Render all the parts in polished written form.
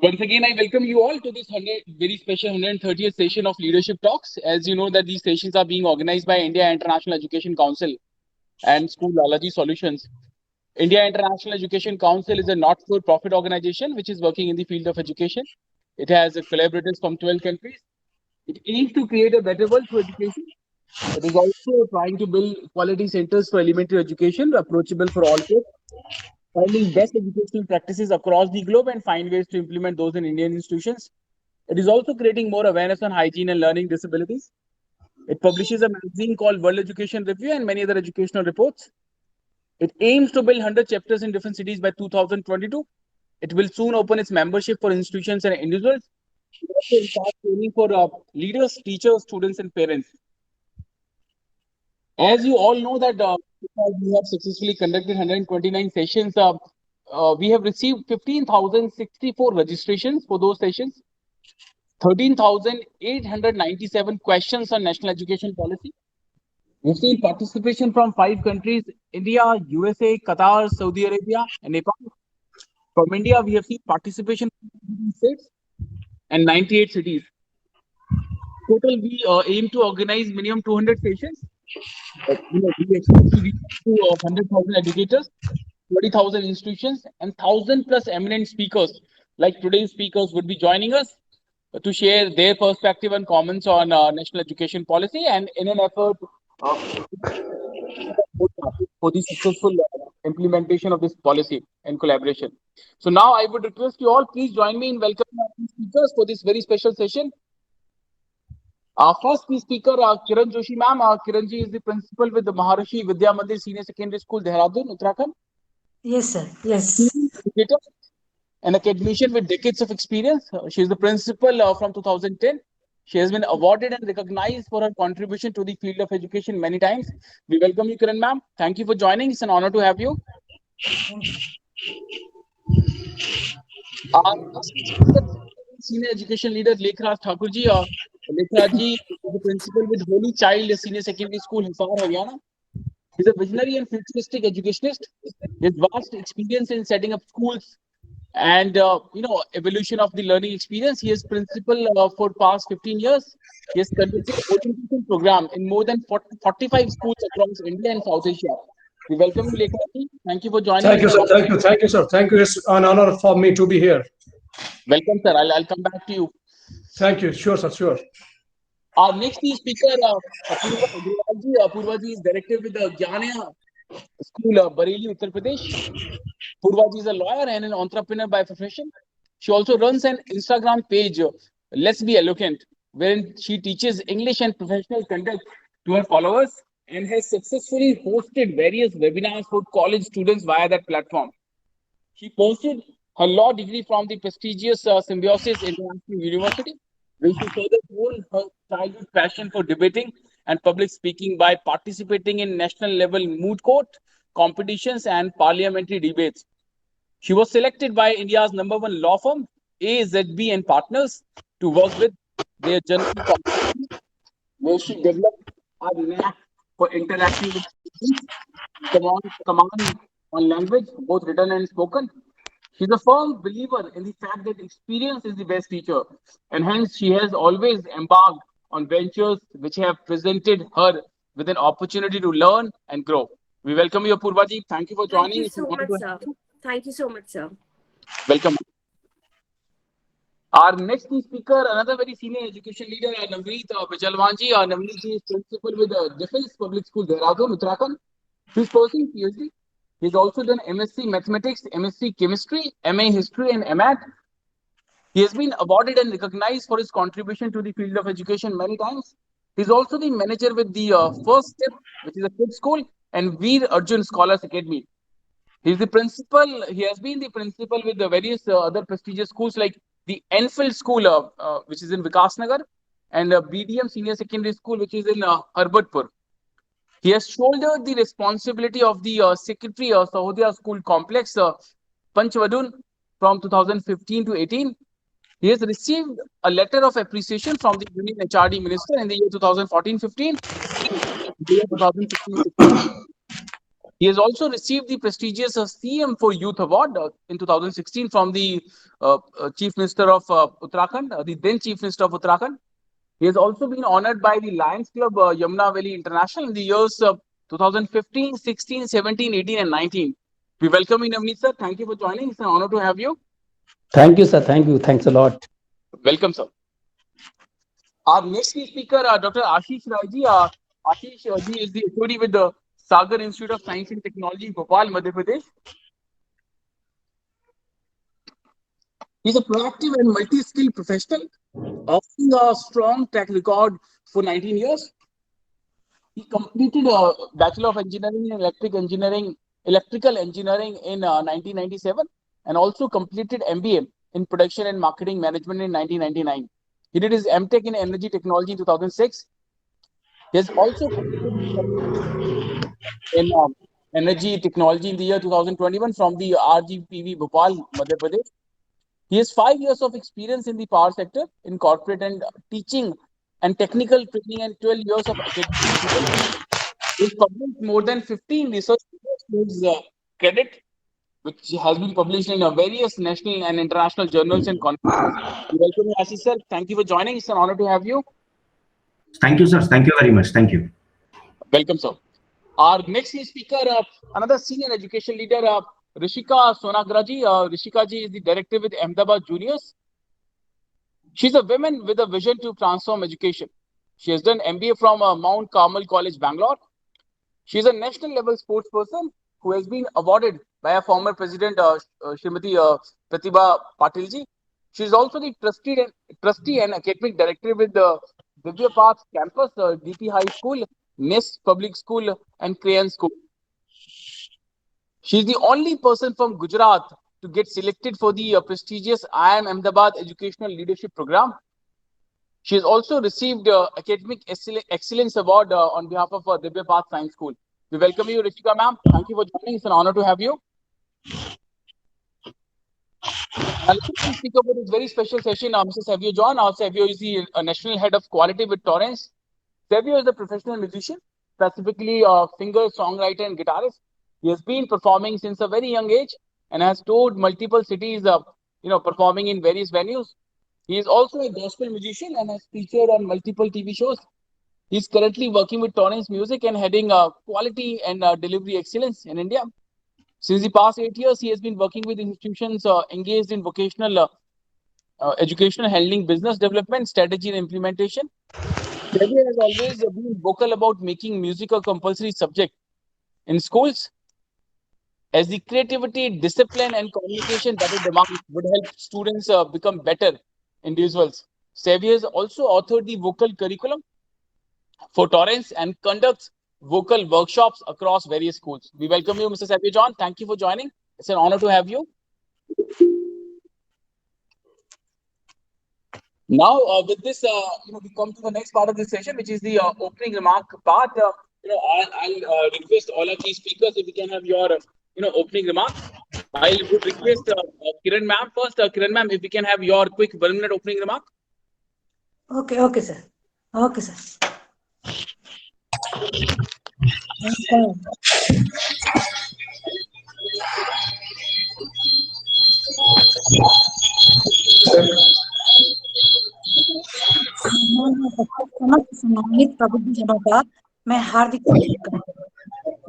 Once again, I welcome you all to this very special 130th session of Leadership Talks. As you know that these sessions are being organized by India International Education Council and Schoolology Solutions. India International Education Council is a not-for-profit organization which is working in the field of education. It has collaborators from 12 countries. It aims to create a better world through education. It is also trying to build quality centers for elementary education, approachable for all kids, finding best educational practices across the globe and find ways to implement those in Indian institutions. It is also creating more awareness on hygiene and learning disabilities. It publishes a magazine called World Education Review and many other educational reports. It aims to build 100 chapters in different cities by 2022. It will soon open its membership for institutions and individuals. It also imparts training for leaders, teachers, students, and parents. As you all know that because we have successfully conducted 129 sessions, we have received 15,064 registrations for those sessions, 13,897 questions on national education policy. We've seen participation from 5 countries: India, USA, Qatar, Saudi Arabia, and Nepal. From India, we have seen participation from states and 98 cities. Total, we aim to organize minimum 200 sessions. We expect to reach to 100,000 educators, 20,000 institutions, and 1,000 plus eminent speakers like today's speakers would be joining us to share their perspective and comments on national education policy and in an effort uh, for the successful implementation of this policy and collaboration. So now I would request you all, please join me in welcoming our speakers for this very special session. Our first speaker, Kiran Joshi ma'am. Kiran ji is the principal with the Maharishi Vidya Mandir Senior Secondary School, Dehradun, Uttarakhand. Yes, sir. Experienced Yes. educator, an academician with decades of experience. She is the principal from 2010. She has been awarded and recognized for her contribution to the field of education many times. We welcome you, Kiran ma'am. Thank you for joining. It's an honor to have you. Our next speaker, senior education leader, Lekhraj Thakur ji. Lekhraj ji is the principal with Holy Child Senior Secondary School, Hisar, Haryana. He's a visionary and futuristic educationist. His vast experience in setting up schools and evolution of the learning experience. He is principal for past 15 years. He has conducted orientation program in more than 45 schools across India and South Asia. We welcome you, Lekha. Thank you for joining. Thank It's you, an sir. honor. Thank you. Thank you, sir. Thank you. It's an honor for me to be here. Welcome, sir. I'll come back to you. Thank you. Sure, sir. Sure. Our next speaker, Apurva Agrawal ji. Apurva ji is director with the Gyana School, Bareilly, Uttar Pradesh. Purva ji is a lawyer and an entrepreneur by profession. She also runs an Instagram page, Let's Be Eloquent, wherein she teaches English and professional conduct to her followers and has successfully hosted various webinars for college students via that platform. She posted her law degree from the prestigious Symbiosis International University, where she further honed her childhood passion for debating and public speaking by participating in national level moot court competitions and parliamentary debates. She was selected by India's #1 law firm, AZB and Partners, to work with their general competition, where she developed a knack for interacting with students, command on language, both written and spoken. She's a firm believer in the fact that experience is the best teacher, and hence she has always embarked on ventures which have presented her with an opportunity to learn and grow. We welcome you, Purvaji. Thank you for Thank joining. you It's an so honor much, to have sir. you. Thank you so much, sir. Welcome. Our next speaker, another very senior education leader, Navneet Bijalwanji. Navneet ji is principal with Defense Public School, Dehradun, Uttarakhand. He's pursuing PhD. He's also done MSc Mathematics, MSc Chemistry, MA History, and MAT. He has been awarded and recognized for his contribution to the field of education many times. He's also the manager with the First Step, which is a kids school, and Veer Arjun Scholars Academy. He's the principal. He has been the principal with the various other prestigious schools like the Enfield School, which is in Vikasnagar, and BDM Senior Secondary School, which is in Harbatpur. He has shouldered the responsibility of the Secretary Sahodia School Complex, Panchvadun, from 2015 to 18. He has received a letter of appreciation from the Union HRD Minister in the year 2014-15, the year 2016-16. He has also received the prestigious CM for Youth Award in 2016 from the Chief Minister of Uttarakhand, the then Chief Minister of Uttarakhand. He has also been honored by the Lions Club Yamuna Valley International in the years 2015, 16, 17, 18, and 19. We welcome you, Navneet sir. Thank you for joining. It's an honor to have you. Thank you, sir. Thank you. Thanks a lot. Welcome, sir. Our next speaker, Dr. Ashish Rai ji. Ashish ji is the HOD with the Sagar Institute of Science and Technology, Bhopal, Madhya Pradesh. He's a proactive and multi-skilled professional, offering a strong track record for 19 years. He completed a Bachelor of Engineering in Electrical Engineering in 1997, and also completed MBA in Production and Marketing Management in 1999. He did his MTech in Energy Technology in 2006. He has also completed in Energy Technology in the year 2021 from the RGPV Bhopal, Madhya Pradesh. He has 5 years of experience in the power sector in corporate and teaching and technical training, and 12 years of academic experience. He's published more than 15 research papers to his credit, which has been published in various national and international journals and conferences. We welcome you, Ashish sir. Thank you for joining. It's an honor to have you. Thank you, sir. Thank you very much. Thank you. Welcome, sir. Our next speaker, another senior education leader, Rishika Sonagraji. Rishika ji is the director with Ahmedabad Juniors. She's a woman with a vision to transform education. She has done MBA from Mount Carmel College, Bangalore. She is a national level sports person who has been awarded by a former president, Srimati Pratibha Patil ji. She is also the trustee and academic director with the Divya Path campus, DP High School, Nest Public School, and Crayon School. She is the only person from Gujarat to get selected for the prestigious IIM Ahmedabad Educational Leadership Program. She has also received Academic Excellence Award on behalf of Divya Path Science School. We welcome you, Rishika ma'am. Thank you for joining. It's an honor to have you. Now, let me speak about this very special session. Mr. Savio John. Savio is the National Head of Quality with Torrens. Savio is a professional musician, specifically singer, songwriter, and guitarist. He has been performing since a very young age and has toured multiple cities, performing in various venues. He is also a gospel musician and has featured on multiple TV shows. He is currently working with Torrens Music and heading quality and delivery excellence in India. Since the past 8 years, he has been working with institutions engaged in vocational education, handling business development, strategy, and implementation. Savio has always been vocal about making music a compulsory subject in schools, as the creativity, discipline, and communication that it demands would help students become better individuals. Savio has also authored the vocal curriculum for Torrens and conducts vocal workshops across various schools. We welcome you, Mr. Savio John. Thank you for joining. It's an honor to have you. Now, with this, we come to the next part of this session, which is the opening remark part. I'll request all of these speakers if we can have your, opening remarks. I would request Kiran ma'am first. Kiran ma'am, if we can have your quick 1-minute opening remark. Okay, sir. Okay, sir. सम्मानित प्रबुद्ध जनों का मैं हार्दिक स्वागत करता हूँ।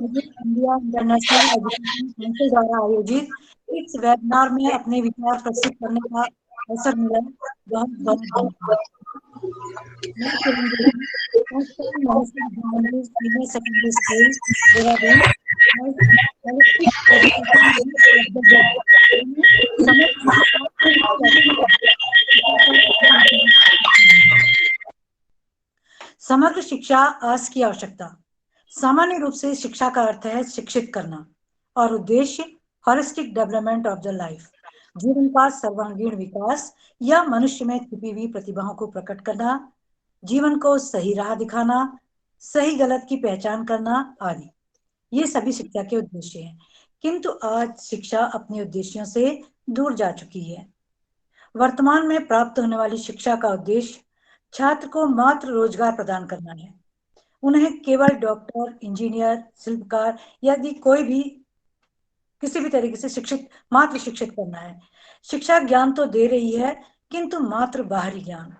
मुझे India international education council द्वारा आयोजित इस वेबिनार में अपने विचार प्रस्तुत करने का अवसर मिला। बहुत बहुत धन्यवाद। सीनियर सेकेंडरी स्कूल देहरादून समग्र शिक्षा आज की आवश्यकता। सामान्य रूप से शिक्षा का अर्थ है शिक्षित करना और उद्देश्य holistic development of the life, जीवन का सर्वांगीण विकास या मनुष्य में छिपी हुई प्रतिभाओं को प्रकट करना, जीवन को सही राह दिखाना, सही गलत की पहचान करना आदि। ये सभी शिक्षा के उद्देश्य हैं, किंतु आज शिक्षा अपने उद्देश्यों से दूर जा चुकी है। वर्तमान में प्राप्त होने वाली शिक्षा का उद्देश्य छात्र को मात्र रोजगार प्रदान करना है उन्हें केवल डॉक्टर, इंजीनियर, शिल्पकार यदि कोई भी किसी भी तरीके से मात्र शिक्षित करना है। शिक्षा ज्ञान तो दे रही है, किंतु मात्र बाहरी ज्ञान।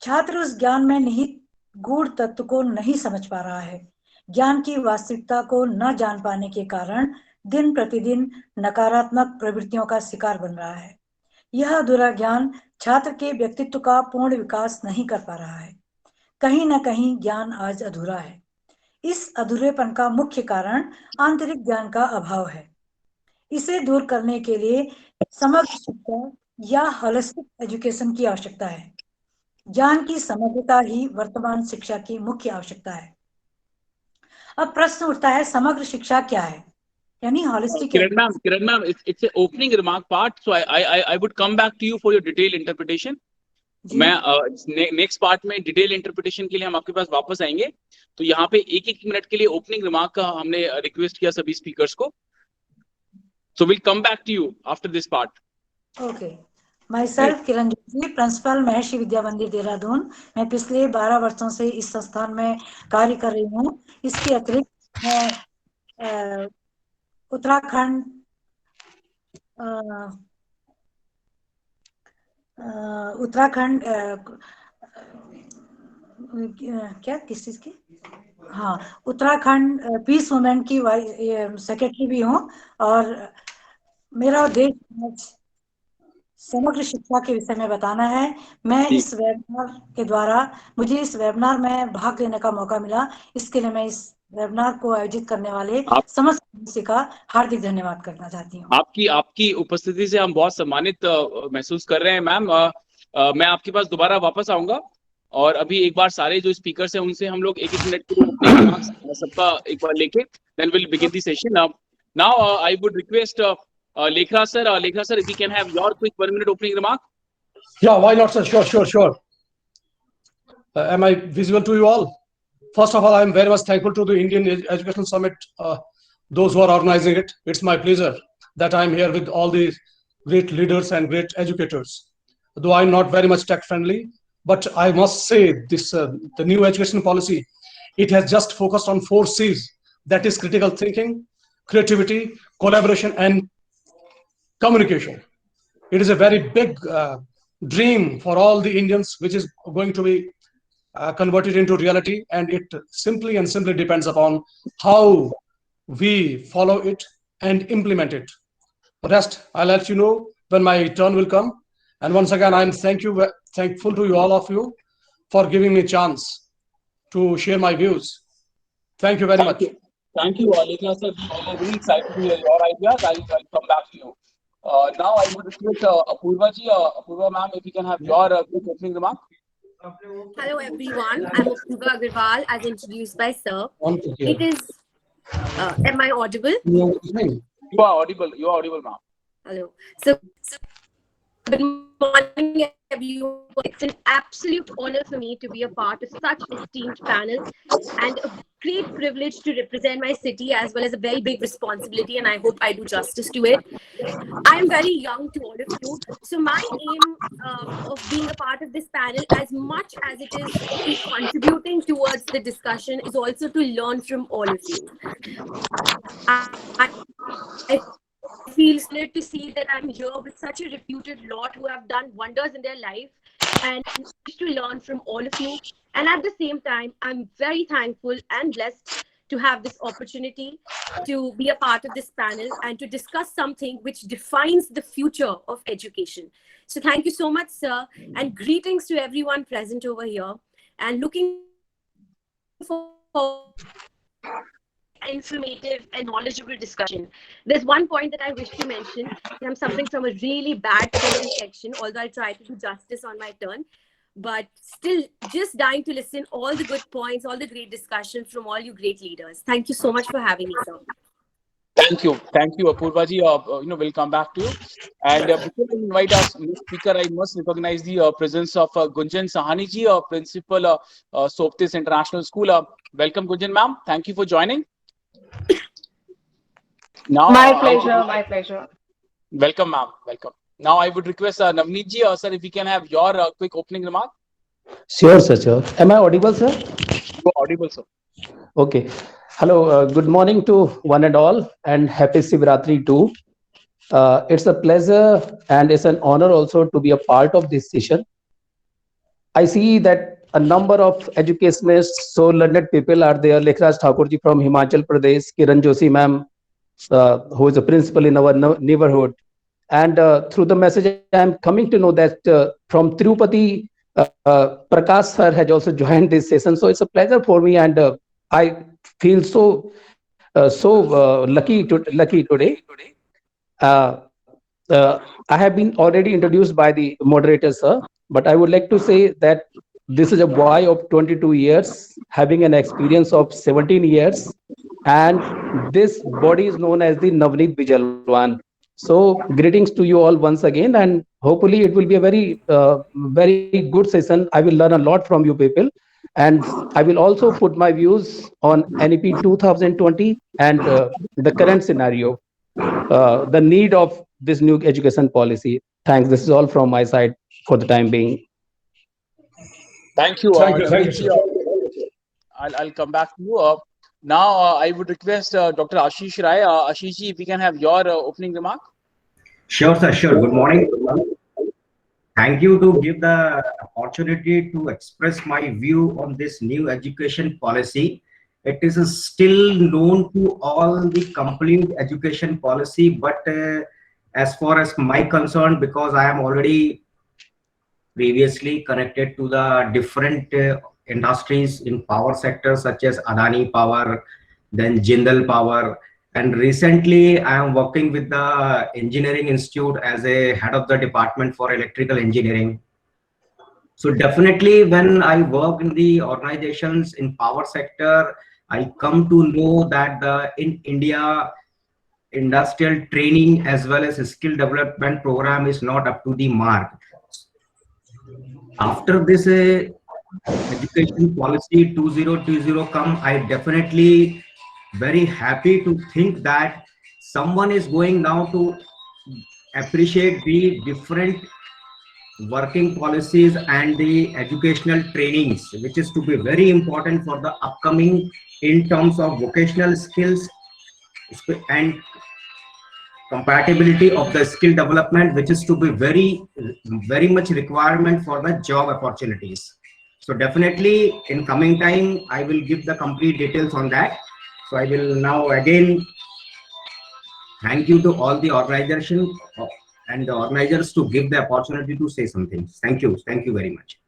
छात्र उस ज्ञान में निहित गूढ़ तत्व को नहीं समझ पा रहा है। ज्ञान की वास्तविकता को न जान पाने के कारण दिन प्रतिदिन नकारात्मक प्रवृत्तियों का शिकार बन रहा है। यह अधूरा ज्ञान छात्र के व्यक्तित्व का पूर्ण विकास नहीं कर पा रहा है। कहीं न कहीं ज्ञान आज अधूरा है। इस अधूरेपन का मुख्य कारण आंतरिक ज्ञान का अभाव है। इसे दूर करने के लिए समग्र शिक्षा या होलिस्टिक एजुकेशन की आवश्यकता है। ज्ञान की समग्रता ही वर्तमान शिक्षा की मुख्य आवश्यकता है। अब प्रश्न उठता है, समग्र शिक्षा क्या है, यानी holistic. Kiran ma'am, it's an opening remark part, so I would come back to you for your detailed interpretation. मैं नेक्स्ट पार्ट में डिटेल इंटरप्रिटेशन के लिए हम आपके पास वापस आएंगे। तो यहाँ पे एक मिनट के लिए ओपनिंग रिमार्क का हमने रिक्वेस्ट किया सभी स्पीकर्स को। So will come back to you after this part. Okay, myself Kiran Joshi, principal Maharshi Vidya मंदिर देहरादून। मैं पिछले 12 वर्षों से इस संस्थान में कार्य कर रही हूँ। इसके अतिरिक्त मैं उत्तराखंड क्या किस चीज की, हाँ, उत्तराखंड पीस वुमेन की सेक्रेटरी भी हूँ। और मेरा उद्देश्य समग्र शिक्षा के विषय में बताना है। मैं इस वेबिनार के द्वारा, मुझे इस वेबिनार में भाग लेने का मौका मिला, इसके लिए मैं इस वेबिनार को आयोजित करने वाले समस्त सदस्य का हार्दिक धन्यवाद करना चाहती हूँ। आपकी उपस्थिति से हम बहुत सम्मानित महसूस कर रहे हैं मैम। मैं आपके पास दोबारा वापस आऊंगा और अभी एक बार सारे जो स्पीकर्स हैं उनसे हम लोग एक मिनट के लिए सबका एक बार लेके then will begin the session. Now I would request Lekha sir, if we can have your quick 1 minute opening remark. Yeah, why not, sir? Sure. Am I visible to you all? First of all, I am very much thankful to the Indian Educational Summit, those who are organizing it. It's my pleasure that I am here with all these great leaders and great educators. Though I am not very much tech friendly, but I must say this: the new education policy, it has just focused on 4 C's. That is critical thinking, creativity, collaboration, and communication. It is a very big dream for all the Indians, which is going to be converted into reality, and it simply depends upon how we follow it and implement it. The rest I'll let you know when my turn will come. And once again, I'm thankful to you, all of you, for giving me a chance to share my views. Thank you very much. Thank you, Lekha sir. I'm really excited to hear your ideas. I'll come back to you. Now I would request Apurva ji, Apurva ma'am, if you can have your quick opening remark. Hello everyone, I'm Apurva Agarwal, as introduced by sir. It is, am I audible? You are audible ma'am. Hello. So good morning everyone. It's an absolute honor for me to be a part of such esteemed panel and a great privilege to represent my city, as well as a very big responsibility, and I hope I do justice to it. I'm very young to all of you, so my aim of being a part of this panel, as much as it is to contributing towards the discussion, is also to learn from all of you. I feel honored to see that I'm here with such a reputed lot who have done wonders in their life, and to learn from all of you. And at the same time, I'm very thankful and blessed to have this opportunity to be a part of this panel and to discuss something which defines the future of education. So thank you so much, sir, and greetings to everyone present over here, and looking for informative and knowledgeable discussion. There's one point that I wish to mention. I'm suffering from a really bad throat infection, although I'll try to do justice on my turn. But still, just dying to listen all the good points, all the great discussion from all you great leaders. Thank you so much for having me, sir. Thank you, Apurva ji. We'll come back to you. And before I invite our next speaker, I must recognize the presence of Gunjan Sahani ji, Principal, Soptis International School. Welcome, Gunjan ma'am. Thank you for joining. Now, my pleasure. Welcome, ma'am. Welcome. Now, I would request Navneet ji, sir, if we can have your quick opening remark. Sure, sir. Sure. Am I audible, sir? You are audible, sir. Okay. Hello. Good morning to one and all, and happy Shivratri too. It's a pleasure and it's an honor also to be a part of this session. I see that a number of educationists, so learned people are there. Lekhraj Thakurji from Himachal Pradesh, Kiran Joshi ma'am, who is a principal in our neighborhood. And through the message, I am coming to know that from Tirupati, Prakash sir has also joined this session. So it's a pleasure for me, and I feel lucky today. Uh, I have been already introduced by the moderator, sir, but I would like to say that this is a boy of 22 years having an experience of 17 years, and this body is known as the Navneet Bijalwan. So, greetings to you all once again, and hopefully it will be a very good session. I will learn a lot from you people, and I will also put my views on NEP 2020 and the current scenario, the need of this new education policy. Thanks. This is all from my side for the time being. Thank you, Thank you, Navneet sir. ji. I'll come back to you. Now, I would request Dr. Ashish Rai. Ashish ji, if we can have your opening remark. Sure, sir. Sure. Good morning. Thank you to give the opportunity to express my view on this new education policy. It is still known to all the complete education policy, but as far as my concern, because I am already previously connected to the different industries in power sector such as Adani Power, then Jindal Power, and recently I am working with the Engineering Institute as a head of the department for electrical engineering. So definitely when I work in the organizations in power sector, I come to know that in India, industrial training as well as skill development program is not up to the mark. After this education policy 2020 come, I definitely very happy to think that someone is going now to appreciate the different working policies and the educational trainings, which is to be very important for the upcoming in terms of vocational skills and compatibility of the skill development, which is to be very much requirement for the job opportunities. So definitely in coming time, I will give the complete details on that. So I will now again thank you to all the organization and the organizers to give the opportunity to say something. Thank you. Thank you very much.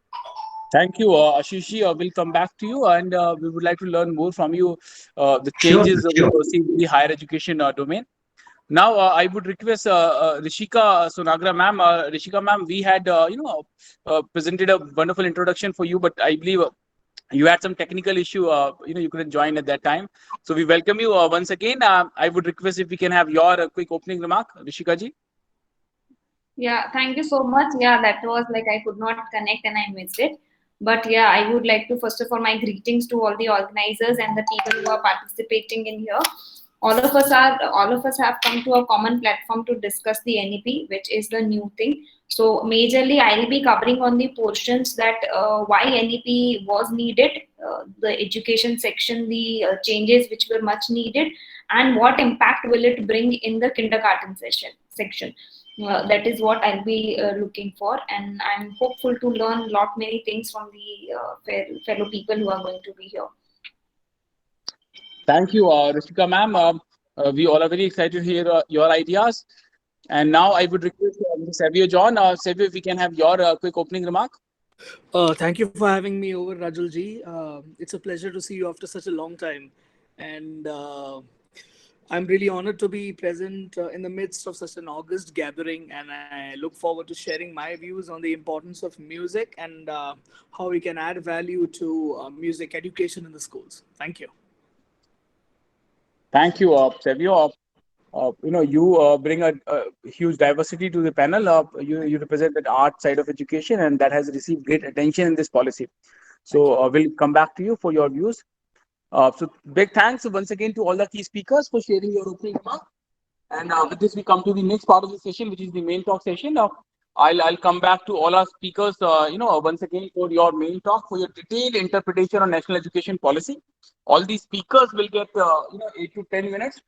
Thank you, Ashish ji. We'll come back to you, and we would like to learn more from you the Sure, changes we sure. perceive in the higher education domain. Now, I would request Rishika Sonagra ma'am. Rishika ma'am, we had presented a wonderful introduction for you, but I believe you had some technical issue. You couldn't join at that time. So we welcome you once again. I would request if we can have your quick opening remark, Rishika ji. Yeah, thank you so much. Yeah, that was like I could not connect and I missed it. But yeah, I would like to first of all my greetings to all the organizers and the people who are participating in here. All of us have come to a common platform to discuss the NEP, which is the new thing. So majorly, I'll be covering on the portions that why NEP was needed, the education section, the changes which were much needed, and what impact will it bring in the kindergarten section. That is what I'll be looking for, and I'm hopeful to learn many things from the fellow people who are going to be here. Thank you, Rishika ma'am. We all are very excited to hear your ideas. And now I would request Mr. Savio John. Savio, if we can have your quick opening remark. Thank you for having me over, Rajul ji. It's a pleasure to see you after such a long time. And I'm really honored to be present in the midst of such an august gathering. And I look forward to sharing my views on the importance of music and how we can add value to music education in the schools. Thank you. Thank you, Savio. You bring a huge diversity to the panel. You represent the art side of education, and that has received great attention in this policy. So we'll come back to you for your views. So big thanks once again to all the key speakers for sharing your opening remarks. And with this, we come to the next part of the session, which is the main talk session. I'll come back to all our speakers, once again for your main talk, for your detailed interpretation on national education policy. All these speakers will get, 8 to 10 minutes.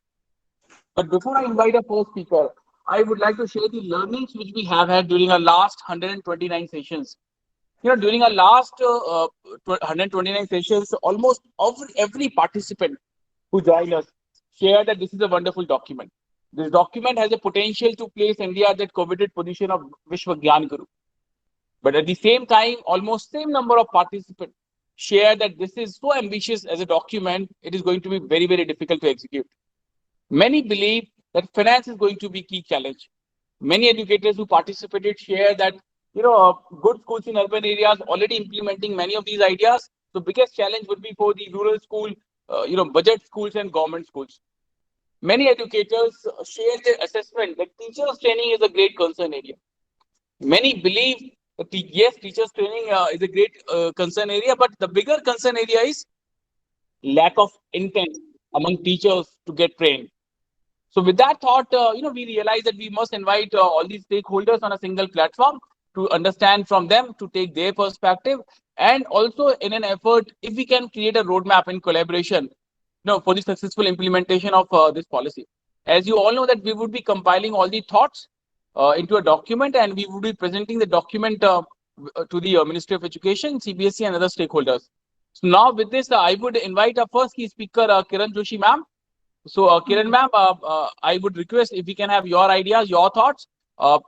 But before I invite our first speaker, I would like to share the learnings which we have had during our last 129 sessions. During our last 129 sessions, almost every participant who joined us shared that this is a wonderful document. This document has a potential to place India at that coveted position of Vishwa Gyan Guru. But at the same time, almost same number of participants share that this is so ambitious as a document, it is going to be very, very difficult to execute. Many believe that finance is going to be key challenge. Many educators who participated share that, good schools in urban areas already implementing many of these ideas. The biggest challenge would be for the rural school, budget schools and government schools. Many educators share their assessment that teachers training is a great concern area. Many believe that yes, teachers training is a great concern area, but the bigger concern area is lack of intent among teachers to get trained. So with that thought, we realized that we must invite all these stakeholders on a single platform to understand from them, to take their perspective, and also in an effort, if we can create a roadmap in collaboration, for the successful implementation of this policy. As you all know that we would be compiling all the thoughts into a document, and we would be presenting the document to the Ministry of Education, CBSE and other stakeholders. So now with this, I would invite our first key speaker, Kiran Joshi ma'am. So Kiran ma'am, I would request if we can have your ideas, your thoughts. 8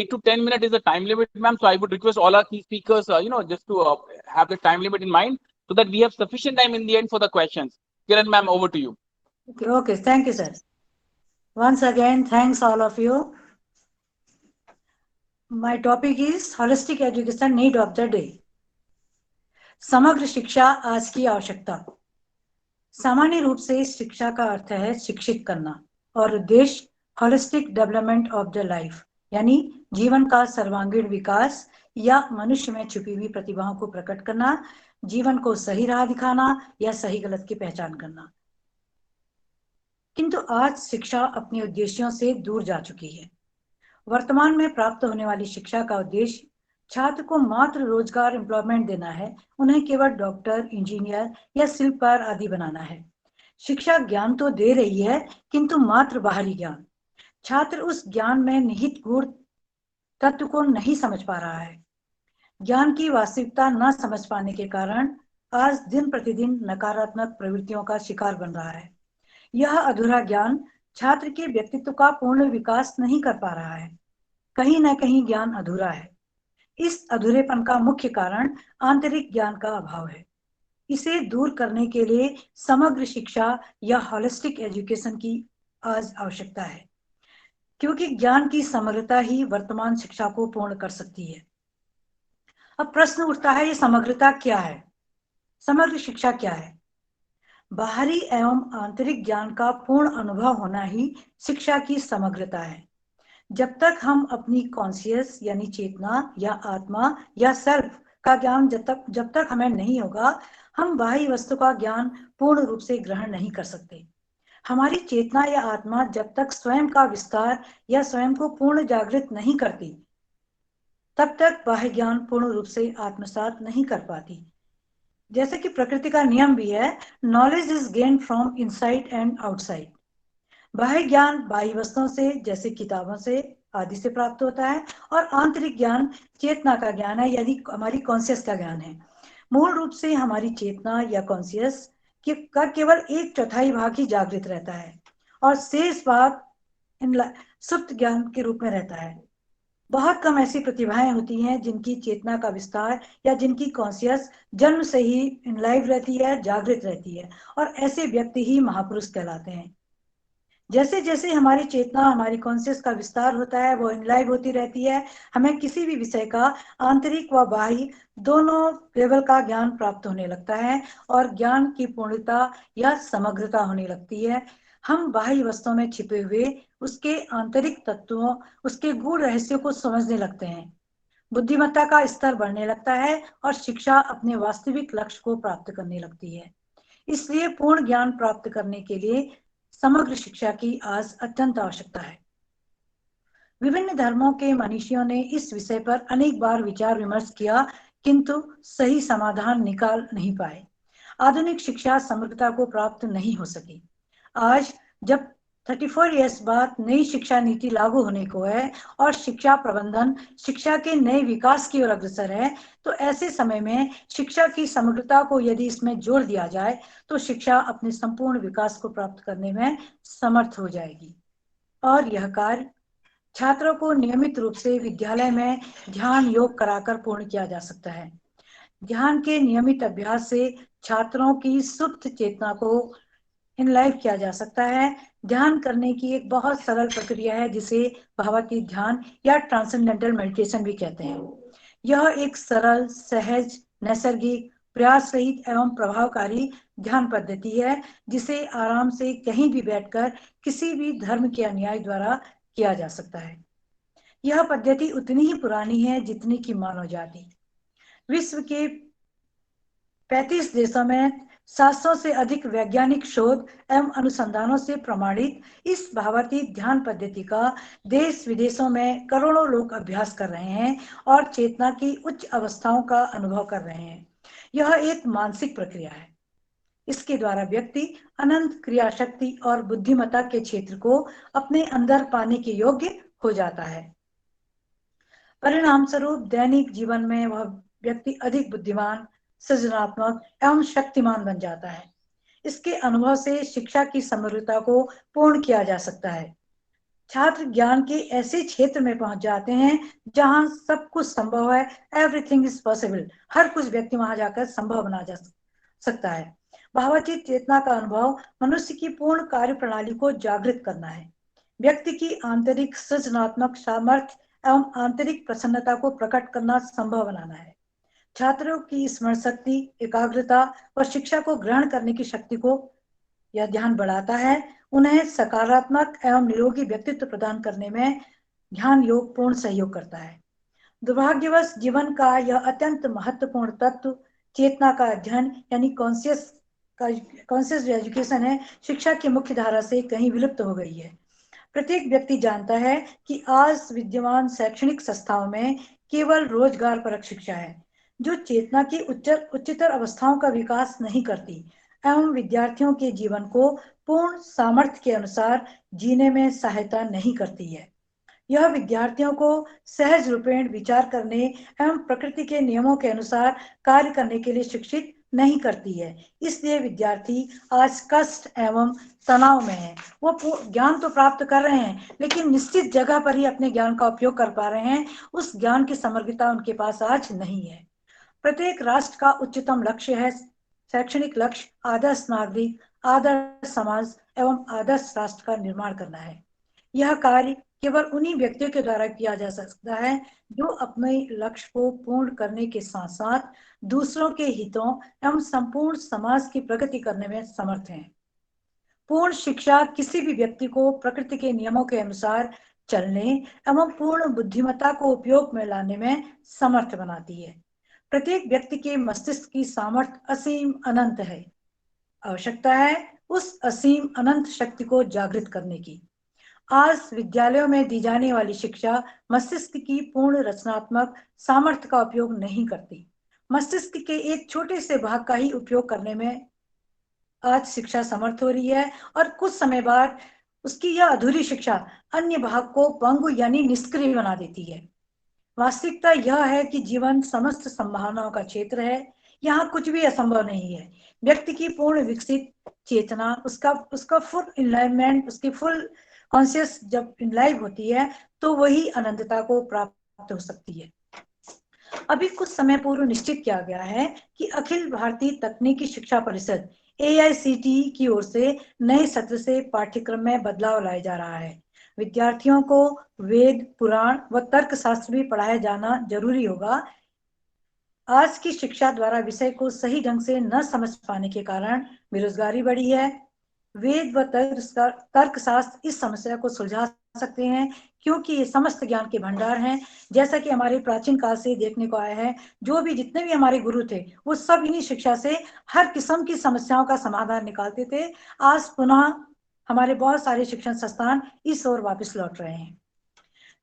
to 10 minutes is the time limit, ma'am. So I would request all our key speakers, just to have the time limit in mind, so that we have sufficient time in the end for the questions. Kiran ma'am, over to you. Okay, thank you, sir. Once again, thanks all of you. My topic is holistic education need of the day. समग्र शिक्षा आज की आवश्यकता। सामान्य रूप से शिक्षा का अर्थ है शिक्षित करना और उद्देश्य holistic development of the life, यानी जीवन का सर्वांगीण विकास या मनुष्य में छुपी हुई प्रतिभाओं को प्रकट करना, जीवन को सही राह दिखाना या सही गलत की पहचान करना। किंतु आज शिक्षा अपने उद्देश्यों से दूर जा चुकी है। वर्तमान में प्राप्त होने वाली शिक्षा का उद्देश्य छात्र को मात्र रोजगार एम्प्लॉयमेंट देना है, उन्हें केवल डॉक्टर, इंजीनियर या शिल्पकार आदि बनाना है। शिक्षा ज्ञान तो दे रही है, किंतु मात्र बाहरी ज्ञान। छात्र उस ज्ञान में निहित गूढ़ तत्व को नहीं समझ पा रहा है। ज्ञान की वास्तविकता न समझ पाने के कारण आज दिन प्रतिदिन नकारात्मक प्रवृत्तियों का शिकार बन रहा है। यह अधूरा ज्ञान छात्र के व्यक्तित्व का पूर्ण विकास नहीं कर पा रहा है। कहीं न कहीं ज्ञान अधूरा है। इस अधूरेपन का मुख्य कारण आंतरिक ज्ञान का अभाव है। इसे दूर करने के लिए समग्र शिक्षा या होलिस्टिक एजुकेशन की आज आवश्यकता है, क्योंकि ज्ञान की समग्रता ही वर्तमान शिक्षा को पूर्ण कर सकती है। अब प्रश्न उठता है, ये समग्रता क्या है? समग्र शिक्षा क्या है? बाहरी एवं आंतरिक ज्ञान का पूर्ण अनुभव होना ही शिक्षा की समग्रता है। जब तक हम अपनी कॉन्शियस यानी चेतना या आत्मा या सेल्फ का ज्ञान जब तक हमें नहीं होगा, हम बाह्य वस्तु का ज्ञान पूर्ण रूप से ग्रहण नहीं कर सकते। हमारी चेतना या आत्मा जब तक स्वयं का विस्तार या स्वयं को पूर्ण जागृत नहीं करती, तब तक बाह्य ज्ञान पूर्ण रूप से आत्मसात नहीं कर पाती। जैसे कि प्रकृति का नियम भी है, knowledge is gain from inside and outside. बाह्य ज्ञान बाह्य वस्तुओं से, जैसे किताबों से आदि से प्राप्त होता है, और आंतरिक ज्ञान चेतना का ज्ञान है, यानी हमारी कॉन्शियस का ज्ञान है। मूल रूप से हमारी चेतना या कॉन्शियस का केवल 1/4 भाग ही जागृत रहता है और शेष भाग सुप्त ज्ञान के रूप में रहता है। बहुत कम ऐसी प्रतिभाएं होती हैं जिनकी चेतना का विस्तार या जिनकी कॉन्शियस जन्म से ही इनलाइव रहती है, जागृत रहती है, और ऐसे व्यक्ति ही महापुरुष कहलाते हैं। जैसे जैसे हमारी चेतना, हमारी कॉन्शियस का विस्तार होता है, वो इनलाइव होती रहती है, हमें किसी भी विषय का आंतरिक व बाह्य दोनों लेवल का ज्ञान प्राप्त होने लगता है और ज्ञान की पूर्णता या समग्रता होने लगती है। हम बाह्य वस्तुओं में छिपे हुए उसके आंतरिक तत्वों, उसके गूढ़ रहस्यों को समझने लगते हैं। बुद्धिमत्ता का स्तर बढ़ने लगता है और शिक्षा अपने वास्तविक लक्ष्य को प्राप्त करने लगती है। इसलिए पूर्ण ज्ञान प्राप्त करने के लिए समग्र शिक्षा की आज अत्यंत आवश्यकता है। विभिन्न धर्मों के मनीषियों ने इस विषय पर अनेक बार विचार विमर्श किया, किंतु सही समाधान निकाल नहीं पाए। आधुनिक शिक्षा समग्रता को प्राप्त नहीं हो सकी। आज जब 34 इयर्स बाद नई शिक्षा नीति लागू होने को है और शिक्षा प्रबंधन शिक्षा के नए विकास की ओर अग्रसर है, तो ऐसे समय में शिक्षा की समग्रता को यदि इसमें जोड़ दिया जाए तो शिक्षा अपने संपूर्ण विकास को प्राप्त करने में समर्थ हो जाएगी। और यह कार्य छात्रों को नियमित रूप से विद्यालय में ध्यान योग कराकर पूर्ण किया जा सकता है। ध्यान के नियमित अभ्यास से छात्रों की सुप्त चेतना को इनलाइव किया जा सकता है। ध्यान करने की एक बहुत सरल प्रक्रिया है जिसे भावातीत ध्यान या ट्रांसेंडेंटल मेडिटेशन भी कहते हैं। यह एक सरल, सहज, नैसर्गिक, प्रयास रहित एवं प्रभावकारी ध्यान पद्धति है जिसे आराम से कहीं भी बैठकर किसी भी धर्म के अनुयायी द्वारा किया जा सकता है। यह पद्धति उतनी ही पुरानी है जितनी की मानव जाति। विश्व के 35 देशों में 700 से अधिक वैज्ञानिक शोध एवं अनुसंधानों से प्रमाणित इस भावातीत ध्यान पद्धति का देश विदेशों में करोड़ों लोग अभ्यास कर रहे हैं और चेतना की उच्च अवस्थाओं का अनुभव कर रहे हैं। यह एक मानसिक प्रक्रिया है। इसके द्वारा व्यक्ति अनंत क्रिया शक्ति और बुद्धिमत्ता के क्षेत्र को अपने अंदर पाने के योग्य हो जाता है। परिणाम स्वरूप दैनिक जीवन में वह व्यक्ति अधिक बुद्धिमान, सृजनात्मक एवं शक्तिमान बन जाता है। इसके अनुभव से शिक्षा की समग्रता को पूर्ण किया जा सकता है। छात्र ज्ञान के ऐसे क्षेत्र में पहुंच जाते हैं जहां सब कुछ संभव है। Everything is possible. हर कुछ व्यक्ति वहां जाकर संभव बना जा सकता है। भावातीत चेतना का अनुभव मनुष्य की पूर्ण कार्य प्रणाली को जागृत करना है। व्यक्ति की आंतरिक सृजनात्मक सामर्थ्य एवं आंतरिक प्रसन्नता को प्रकट करना संभव बनाना है। छात्रों की स्मरण शक्ति, एकाग्रता और शिक्षा को ग्रहण करने की शक्ति को यह ध्यान बढ़ाता है। उन्हें सकारात्मक एवं निरोगी व्यक्तित्व प्रदान करने में ध्यान योग पूर्ण सहयोग करता है। दुर्भाग्यवश जीवन का यह अत्यंत महत्वपूर्ण तत्व चेतना का अध्ययन यानी कॉन्शियस एजुकेशन है, शिक्षा की मुख्य धारा से कहीं विलुप्त हो गई है। प्रत्येक व्यक्ति जानता है कि आज विद्यमान शैक्षणिक संस्थाओं में केवल रोजगार परक शिक्षा है जो चेतना की उच्चतर अवस्थाओं का विकास नहीं करती एवं विद्यार्थियों के जीवन को पूर्ण सामर्थ्य के अनुसार जीने में सहायता नहीं करती है। यह विद्यार्थियों को सहज रूपेण विचार करने एवं प्रकृति के नियमों के अनुसार कार्य करने के लिए शिक्षित नहीं करती है। इसलिए विद्यार्थी आज कष्ट एवं तनाव में है। वो ज्ञान तो प्राप्त कर रहे हैं लेकिन निश्चित जगह पर ही अपने ज्ञान का उपयोग कर पा रहे हैं। उस ज्ञान की समग्रता उनके पास आज नहीं है। प्रत्येक राष्ट्र का उच्चतम लक्ष्य है शैक्षणिक लक्ष्य आदर्श नागरिक, आदर्श समाज एवं आदर्श राष्ट्र का निर्माण करना है। यह कार्य केवल उन्हीं व्यक्तियों के द्वारा किया जा सकता है जो अपने लक्ष्य को पूर्ण करने के साथ साथ दूसरों के हितों एवं संपूर्ण समाज की प्रगति करने में समर्थ हैं। पूर्ण शिक्षा किसी भी व्यक्ति को प्रकृति के नियमों के अनुसार चलने एवं पूर्ण बुद्धिमत्ता को उपयोग में लाने में समर्थ बनाती है। प्रत्येक व्यक्ति के मस्तिष्क की सामर्थ्य असीम अनंत है। आवश्यकता है उस असीम अनंत शक्ति को जागृत करने की। आज विद्यालयों में दी जाने वाली शिक्षा मस्तिष्क की पूर्ण रचनात्मक सामर्थ्य का उपयोग नहीं करती। मस्तिष्क के एक छोटे से भाग का ही उपयोग करने में आज शिक्षा समर्थ हो रही है और कुछ समय बाद उसकी यह अधूरी शिक्षा अन्य भाग को पंगु यानी निष्क्रिय बना देती है। वास्तविकता यह है कि जीवन समस्त संभावनाओं का क्षेत्र है। यहाँ कुछ भी असंभव नहीं है। व्यक्ति की पूर्ण विकसित चेतना, उसका फुल इनलाइनमेंट, उसकी फुल कॉन्शियस जब इनलाइव होती है तो वही अनंतता को प्राप्त हो सकती है। अभी कुछ समय पूर्व निश्चित किया गया है कि अखिल भारतीय तकनीकी शिक्षा परिषद AICTE की ओर से नए सत्र से पाठ्यक्रम में बदलाव लाया जा रहा है। विद्यार्थियों को वेद, पुराण व तर्कशास्त्र भी पढ़ाया जाना जरूरी होगा। आज की शिक्षा द्वारा विषय को सही ढंग से न समझ पाने के कारण बेरोजगारी बढ़ी है। वेद व तर्कशास्त्र इस समस्या को सुलझा सकते हैं क्योंकि ये समस्त ज्ञान के भंडार हैं। जैसा कि हमारे प्राचीन काल से देखने को आया है, जितने भी हमारे गुरु थे वो सब इन्हीं शिक्षा से हर किस्म की समस्याओं का समाधान निकालते थे। आज पुनः हमारे बहुत सारे शिक्षण संस्थान इस ओर वापस लौट रहे हैं।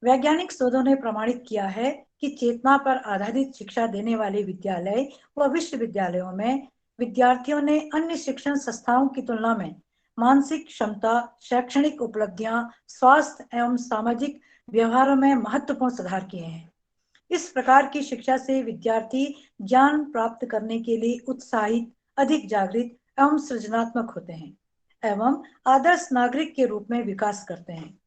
वैज्ञानिक शोधों ने प्रमाणित किया है कि चेतना पर आधारित शिक्षा देने वाले विद्यालय व विश्वविद्यालयों में विद्यार्थियों ने अन्य शिक्षण संस्थाओं की तुलना में मानसिक क्षमता, शैक्षणिक उपलब्धियां, स्वास्थ्य एवं सामाजिक व्यवहारों में महत्वपूर्ण सुधार किए हैं। इस प्रकार की शिक्षा से विद्यार्थी ज्ञान प्राप्त करने के लिए उत्साहित, अधिक जागृत एवं सृजनात्मक होते हैं एवं आदर्श नागरिक के रूप में विकास करते हैं।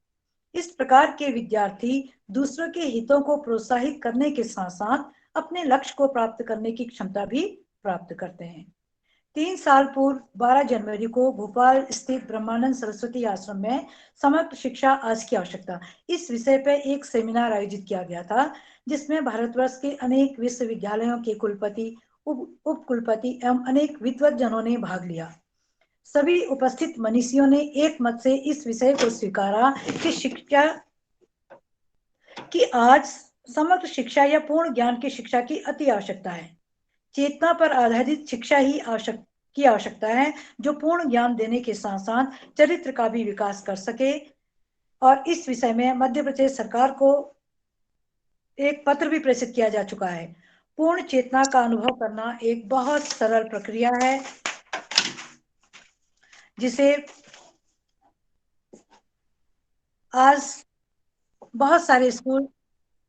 इस प्रकार के विद्यार्थी दूसरों के हितों को प्रोत्साहित करने के साथ साथ अपने लक्ष्य को प्राप्त करने की क्षमता भी प्राप्त करते हैं। 3 साल पूर्व 12 जनवरी को भोपाल स्थित ब्रह्मानंद सरस्वती आश्रम में समग्र शिक्षा आज की आवश्यकता इस विषय पर एक सेमिनार आयोजित किया गया था, जिसमें भारतवर्ष के अनेक विश्वविद्यालयों के कुलपति, उप कुलपति एवं अनेक विद्वज्जनों ने भाग लिया। सभी उपस्थित मनीषियों ने एक मत से इस विषय को स्वीकारा कि शिक्षा की आज समग्र शिक्षा या पूर्ण ज्ञान की शिक्षा की अति आवश्यकता है। चेतना पर आधारित शिक्षा ही आवश्यकता है, जो पूर्ण ज्ञान देने के साथ साथ चरित्र का भी विकास कर सके। और इस विषय में मध्य प्रदेश सरकार को एक पत्र भी प्रेषित किया जा चुका है। पूर्ण चेतना का अनुभव करना एक बहुत सरल प्रक्रिया है, जिसे आज बहुत सारे स्कूल,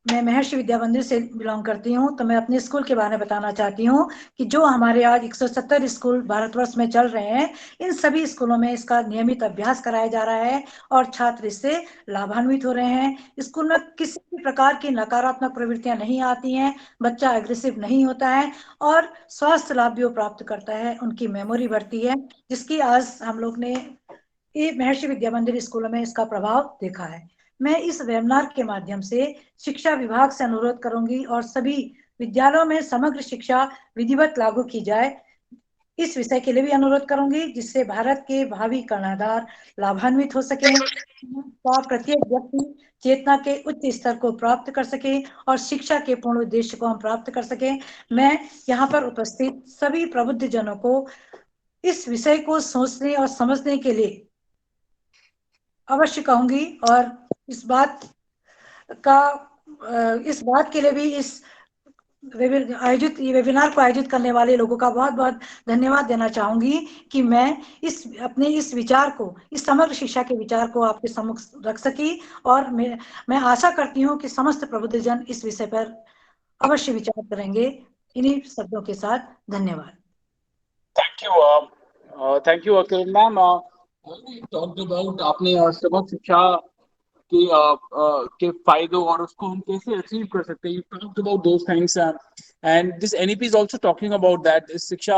मैं महर्षि विद्या मंदिर से बिलोंग करती हूँ, तो मैं अपने स्कूल के बारे में बताना चाहती हूँ कि जो हमारे आज 170 स्कूल भारतवर्ष में चल रहे हैं, इन सभी स्कूलों में इसका नियमित अभ्यास कराया जा रहा है और छात्र इससे लाभान्वित हो रहे हैं। स्कूल में किसी भी प्रकार की नकारात्मक प्रवृत्तियां नहीं आती हैं, बच्चा एग्रेसिव नहीं होता है और स्वास्थ्य लाभ भी वो प्राप्त करता है, उनकी मेमोरी बढ़ती है, जिसकी आज हम लोग ने ये महर्षि विद्या मंदिर स्कूलों में इसका प्रभाव देखा है। मैं इस वेबिनार के माध्यम से शिक्षा विभाग से अनुरोध करूंगी और सभी विद्यालयों में समग्र शिक्षा विधिवत लागू की जाए, इस विषय के लिए भी अनुरोध करूंगी, जिससे भारत के भावी कर्णधार लाभान्वित हो सके और प्रत्येक व्यक्ति चेतना के उच्च स्तर को प्राप्त कर सके और शिक्षा के पूर्ण उद्देश्य को हम प्राप्त कर सके। मैं यहाँ पर उपस्थित सभी प्रबुद्ध जनों को इस विषय को सोचने और समझने के लिए अवश्य कहूंगी और इस बात के लिए भी इस वेबिनार को आयोजित करने वाले लोगों का बहुत बहुत धन्यवाद देना चाहूंगी कि मैं इस विचार को, इस समग्र शिक्षा के विचार को आपके सम्मुख रख सकी और मैं आशा करती हूँ कि समस्त प्रबुद्धजन इस विषय पर अवश्य विचार करेंगे। इन्हीं शब्दों के साथ धन्यवाद। Thank you Kiran ma'am. Talked about आपने समग्र शिक्षा के फायदों और उसको हम कैसे अचीव कर सकते हैं। You talked about those things and this NEP is also talking about that. इस शिक्षा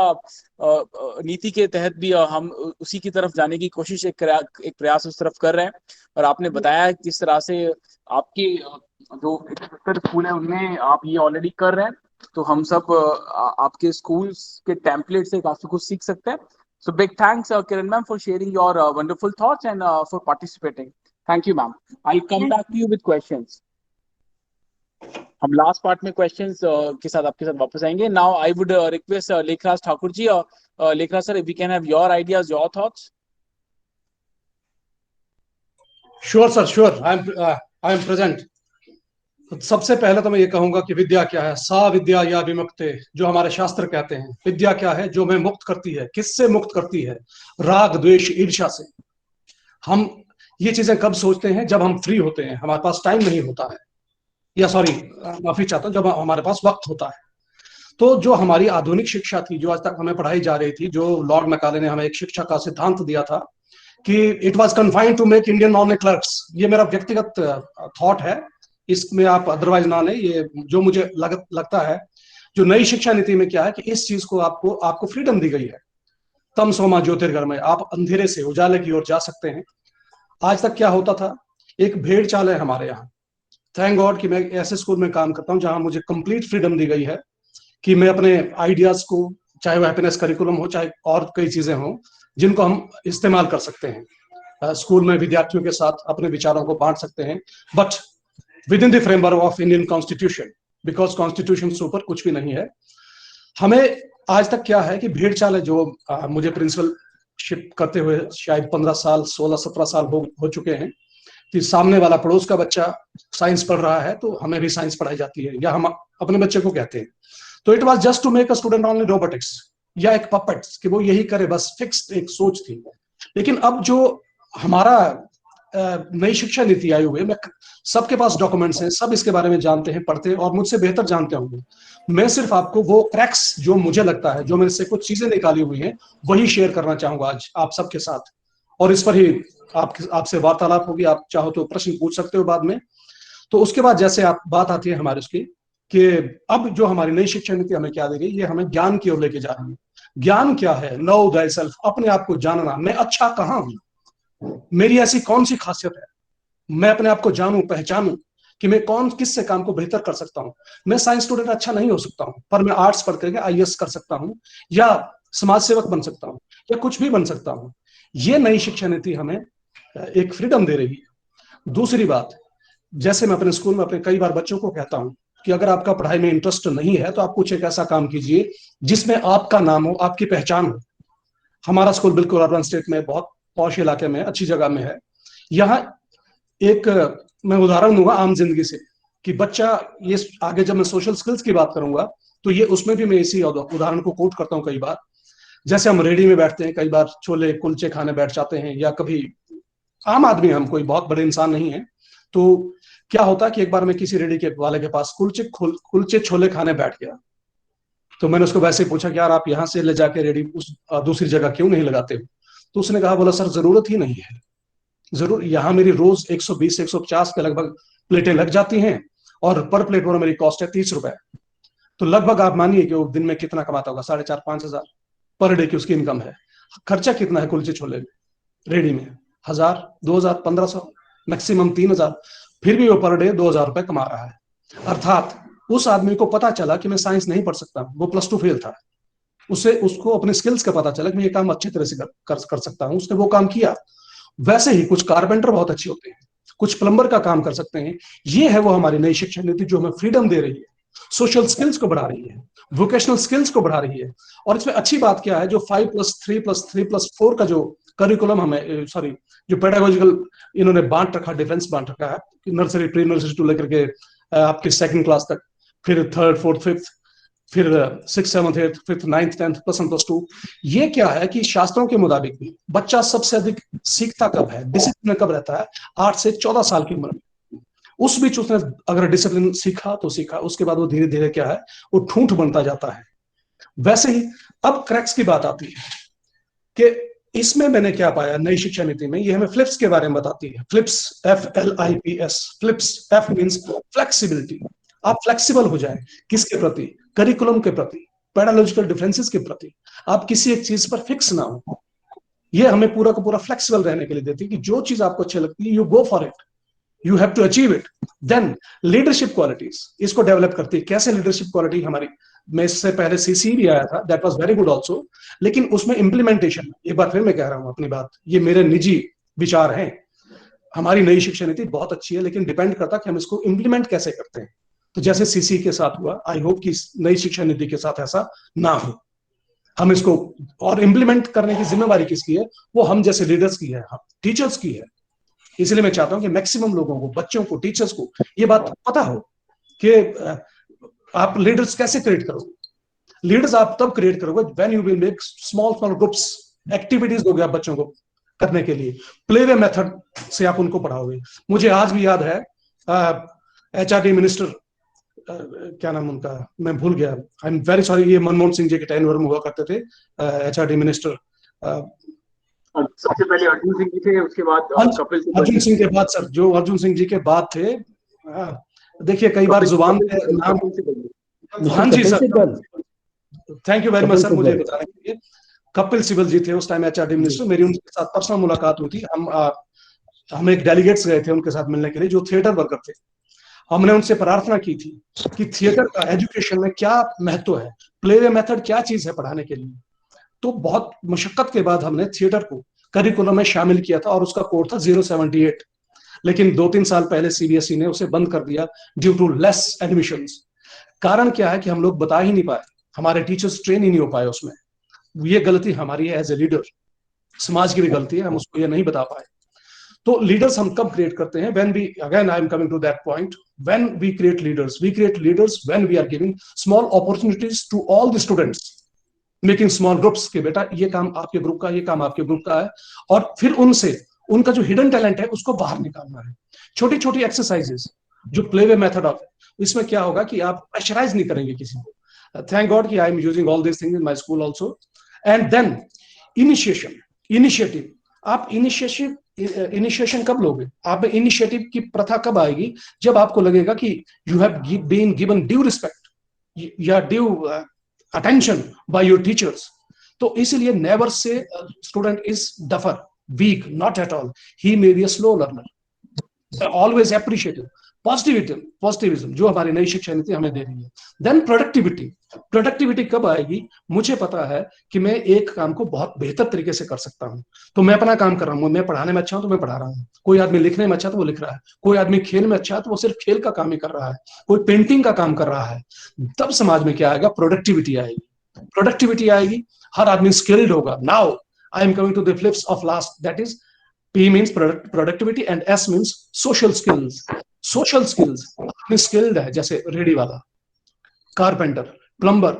नीति के तहत भी हम उसी की तरफ जाने की कोशिश, एक प्रयास उस तरफ कर रहे हैं। और आपने बताया किस तरह से आपके जो 71 स्कूल है उनमें आप ये ऑलरेडी कर रहे हैं, तो हम सब आपके स्कूल्स के टेम्पलेट से काफी कुछ सीख सकते हैं। So big thanks, Kiran ma'am, for sharing your wonderful thoughts and for participating. Thank you, ma'am. I'll come back to you with questions. हम लास्ट पार्ट में क्वेश्चंस के साथ आपके साथ वापस आएंगे. Now I would request Lekhraj Thakur ji, Lekhraj sir, if we can have your ideas, your thoughts. Sure sir, sure. I am present. सबसे पहले तो मैं ये कहूंगा कि विद्या क्या है. सा विद्या या विमुक्ते, जो हमारे शास्त्र कहते हैं. विद्या क्या है? जो हमें मुक्त करती है. किससे मुक्त करती है? राग, द्वेष, ईर्ष्या से. हम ये चीजें कब सोचते हैं? जब हम फ्री होते हैं, हमारे पास टाइम नहीं होता है, या सॉरी माफी चाहता हूं, जब हमारे पास वक्त होता है. तो जो हमारी आधुनिक शिक्षा थी, जो आज तक हमें पढ़ाई जा रही थी, जो लॉर्ड मैकाले ने हमें एक शिक्षा का सिद्धांत दिया था कि it was confined to make Indian non clerks. ये मेरा व्यक्तिगत थॉट है, इसमें आप अदरवाइज ना लें. ये जो मुझे लगता है, जो नई शिक्षा नीति में क्या है कि इस चीज को आपको फ्रीडम दी गई है. तम सोमा ज्योतिर्गमय, आप अंधेरे से उजाले की ओर जा सकते हैं. आज तक क्या होता था? एक भेड़ चाल है हमारे यहाँ. थैंक गॉड कि मैं ऐसे स्कूल में काम करता हूँ जहां मुझे कंप्लीट फ्रीडम दी गई है कि मैं अपने आइडियाज को, चाहे वो हैप्पीनेस करिकुलम हो, चाहे और कई चीजें हों, जिनको हम इस्तेमाल कर सकते हैं. स्कूल में विद्यार्थियों के साथ अपने विचारों को बांट सकते हैं, but within the framework of Indian Constitution, because Constitution से ऊपर कुछ भी नहीं है. हमें आज तक क्या है कि भेड़ चाल है, जो मुझे प्रिंसिपलशिप करते हुए शायद 15 साल 16-17 साल हो चुके हैं. कि सामने वाला पड़ोस का बच्चा साइंस पढ़ रहा है तो हमें भी साइंस पढ़ाई जाती है, या हम अपने बच्चे को कहते हैं। तो it was just to make a student only robotics या एक पपेट्स कि वो यही करे, बस फिक्स्ड एक सोच थी। लेकिन अब जो हमारा नई शिक्षा नीति आई हुई है, मैं सबके पास डॉक्यूमेंट्स हैं, सब इसके बारे में जानते हैं, पढ़ते हैं और मुझसे बेहतर जानते होंगे। मैं सिर्फ आपको वो क्रैक्स जो मुझे लगता है, जो मेरे से कुछ चीजें निकाली हुई हैं, वही शेयर करना चाहूंगा आज आप सबके साथ। और इस पर ही आपसे वार्तालाप होगी। आप चाहो तो प्रश्न पूछ सकते हो बाद में। तो उसके बाद जैसे आप बात आती है हमारे उसकी कि अब जो हमारी नई शिक्षा नीति हमें क्या दे रही है, ये हमें ज्ञान की ओर लेके जा रही है। ज्ञान क्या है? नो दाई सेल्फ, अपने आप को जानना। मैं अच्छा कहाँ हूं, मेरी ऐसी कौन सी खासियत है, मैं अपने आप को जानूं, पहचानूं कि मैं कौन किस से काम को बेहतर कर सकता हूं। मैं साइंस स्टूडेंट अच्छा नहीं हो सकता हूं, पर मैं आर्ट्स पढ़ करके आईएएस कर सकता हूं, या समाज सेवक बन सकता हूं, या कुछ भी बन सकता हूं। ये नई शिक्षा नीति हमें एक फ्रीडम दे रही है। दूसरी बात, जैसे मैं अपने स्कूल में अपने कई बार बच्चों को कहता हूं कि अगर आपका पढ़ाई में इंटरेस्ट नहीं है तो आप कुछ एक ऐसा काम कीजिए जिसमें आपका नाम हो, आपकी पहचान हो। हमारा स्कूल बिल्कुल अर्बन स्टेट में, बहुत पॉश इलाके में, अच्छी जगह में है। यहाँ एक मैं उदाहरण दूंगा आम जिंदगी से कि बच्चा, ये आगे जब मैं सोशल स्किल्स की बात करूंगा तो ये उसमें भी मैं इसी उदाहरण को कोट करता हूँ कई बार। जैसे हम रेडी में बैठते हैं, कई बार छोले कुलचे खाने बैठ जाते हैं, या कभी आम आदमी, हम कोई बहुत बड़े इंसान नहीं है, तो क्या होता है कि एक बार मैं किसी रेडी के वाले के पास कुलचे छोले खाने बैठ गया। तो मैंने उसको वैसे ही पूछा कि यार आप यहाँ से ले जाके रेडी उस दूसरी जगह क्यों नहीं लगाते हो? तो उसने कहा, बोला सर जरूरत ही नहीं है। जरूर यहाँ मेरी रोज 120 से 150 के लगभग प्लेटें लग जाती हैं और पर प्लेट पर मेरी कॉस्ट है 30 रुपए। तो लगभग आप मानिए कि वो दिन में कितना कमाता होगा, 4,500-5,000 पर डे की उसकी इनकम है। खर्चा कितना है कुलचे छोले में रेडी में? 1,000, 2,000, 1,500, मैक्सिमम 3,000। फिर भी वो पर डे 2,000 रुपए कमा रहा है। अर्थात उस आदमी को पता चला कि मैं साइंस नहीं पढ़ सकता, वो +2 फेल था, उसको अपने स्किल्स का पता चला कि मैं ये काम अच्छी तरह से कर सकता हूँ, उसने वो काम किया। वैसे ही कुछ कारपेंटर बहुत अच्छे होते हैं, कुछ प्लम्बर का काम कर सकते हैं। ये है वो हमारी नई शिक्षा नीति जो हमें फ्रीडम दे रही है, सोशल स्किल्स को बढ़ा रही है, वोकेशनल स्किल्स को बढ़ा रही है। और इसमें अच्छी बात क्या है, जो 5+3+3+4 का जो करिकुलम हमें, सॉरी, जो पेडागोजिकल इन्होंने बांट रखा, डिफरेंस बांट रखा है, नर्सरी, प्री नर्सरी टू लेकर के आपके 2nd क्लास तक, फिर 3rd, 4th, 5th, फिर 6th, 7th, 8th, 5th, 9th, 10th, +1, +2। ये क्या है कि शास्त्रों के मुताबिक भी बच्चा सबसे अधिक सीखता कब है, डिसिप्लिन कब रहता है? 8 से 14 साल की उम्र में। उस बीच उसने अगर डिसिप्लिन सीखा तो सीखा, उसके बाद वो धीरे धीरे क्या है, वो ठूंठ बनता जाता है। वैसे ही अब क्रैक्स की बात आती है कि इसमें मैंने क्या पाया नई शिक्षा नीति में, ये हमें फ्लिप्स के बारे में बताती है। Flips, FLIPS, flips, F means flexibility. आप फ्लेक्सिबल हो जाए, किसके प्रति? करिकुलम के प्रति, पेडागोजिकल डिफरेंसेस के प्रति। आप किसी एक चीज पर फिक्स ना हो। ये हमें पूरा का पूरा फ्लेक्सिबल रहने के लिए देती है कि जो चीज आपको अच्छी लगती है, you go for it, you have to achieve it. Then leadership qualities इसको डेवलप करती है। कैसे लीडरशिप क्वालिटी हमारी, मैं इससे पहले CC भी आया था, that was very good also, लेकिन उसमें इंप्लीमेंटेशन, एक बार फिर मैं कह रहा हूं अपनी बात, ये मेरे निजी विचार हैं। हमारी नई शिक्षा नीति बहुत अच्छी है, लेकिन डिपेंड करता है कि हम इसको इंप्लीमेंट कैसे करते हैं। तो जैसे CC के साथ हुआ, आई होप कि नई शिक्षा नीति के साथ ऐसा ना हो। हम इसको, और इंप्लीमेंट करने की जिम्मेवारी किसकी है? वो हम जैसे लीडर्स की है, टीचर्स की है। इसलिए मैं चाहता हूं कि मैक्सिमम लोगों को, बच्चों को, टीचर्स को ये बात पता हो कि आप लीडर्स कैसे क्रिएट करोगे। लीडर्स आप तब क्रिएट करोगे when you will make small groups, activities दोगे आप बच्चों को करने के लिए, प्ले वे मेथड से आप उनको पढ़ाओगे। मुझे आज भी याद है HRD मिनिस्टर, क्या नाम उनका, मैं भूल गया, आई एम वेरी सॉरी, ये मनमोहन सिंह जी के टेन्योर में हुआ करते थे HRD मिनिस्टर। सबसे पहले अर्जुन सिंह जी थे, उसके बाद कपिल सिब्बल। अर्जुन सिंह के बाद सर, जो अर्जुन सिंह जी के बाद थे, देखिए कई बार जुबान पे नाम, हाँ जी sir, thank you very much sir मुझे बताने के लिए। कपिल सिब्बल जी थे उस टाइम HRD मिनिस्टर। मेरी उनके साथ पर्सनल मुलाकात हुई थी। हम एक डेलीगेट्स गए थे उनके साथ मिलने के लिए, जो थिएटर वर्कर थे। हमने उनसे प्रार्थना की थी कि थिएटर का एजुकेशन में क्या महत्व है, प्ले वे मेथड क्या चीज है पढ़ाने के लिए। तो बहुत मशक्कत के बाद हमने थिएटर को करिकुलम में शामिल किया था और उसका कोड था 078। लेकिन 2-3 साल पहले CBSE ने उसे बंद कर दिया ड्यू टू लेस एडमिशंस। कारण क्या है कि हम लोग बता ही नहीं पाए, हमारे टीचर्स ट्रेन ही नहीं हो पाए उसमें। ये गलती हमारी है एज ए लीडर, समाज की भी गलती है, हम उसको ये नहीं बता पाए। तो लीडर्स हम कब क्रिएट करते हैं? When we, again I am coming to that point, when we create leaders when we are giving small opportunities to all the students, making small groups के बेटा ये काम आपके ग्रुप का, ये काम आपके ग्रुप का है, और फिर उनसे उनका जो हिडन टैलेंट है उसको बाहर निकालना है। छोटी छोटी एक्सरसाइजेस जो प्ले वे मेथड ऑफ, इसमें क्या होगा कि आप प्रेशराइज नहीं करेंगे किसी को। थैंक गॉड कि I am using all this things in my school also. And then initiative, आप इनिशिएशन कब लोगे? आप में इनिशिएटिव की प्रथा कब आएगी? जब आपको लगेगा कि you have been given due respect या due attention by your teachers. तो इसलिए never say student is duffer, weak, not at all, he may be a slow learner. Always appreciative, positivism जो हमारी नई शिक्षा नीति हमें दे रही है। देन प्रोडक्टिविटी कब आएगी? मुझे पता है कि मैं एक काम को बहुत बेहतर तरीके से कर सकता हूं, तो मैं अपना काम कर रहा हूं। मैं पढ़ाने में अच्छा हूं तो मैं पढ़ा रहा हूं, कोई आदमी लिखने में अच्छा तो वो लिख रहा है, कोई आदमी खेल में अच्छा है तो वो सिर्फ खेल का काम ही कर रहा है, कोई पेंटिंग का काम कर रहा है। तब समाज में क्या आएगा? प्रोडक्टिविटी आएगी, हर आदमी स्किल्ड होगा। Now I am coming to the flips of last, that is P means productivity and S means social skills. Social skills, आदमी स्किल्ड है, जैसे रेडी वाला, कारपेंटर, प्लम्बर।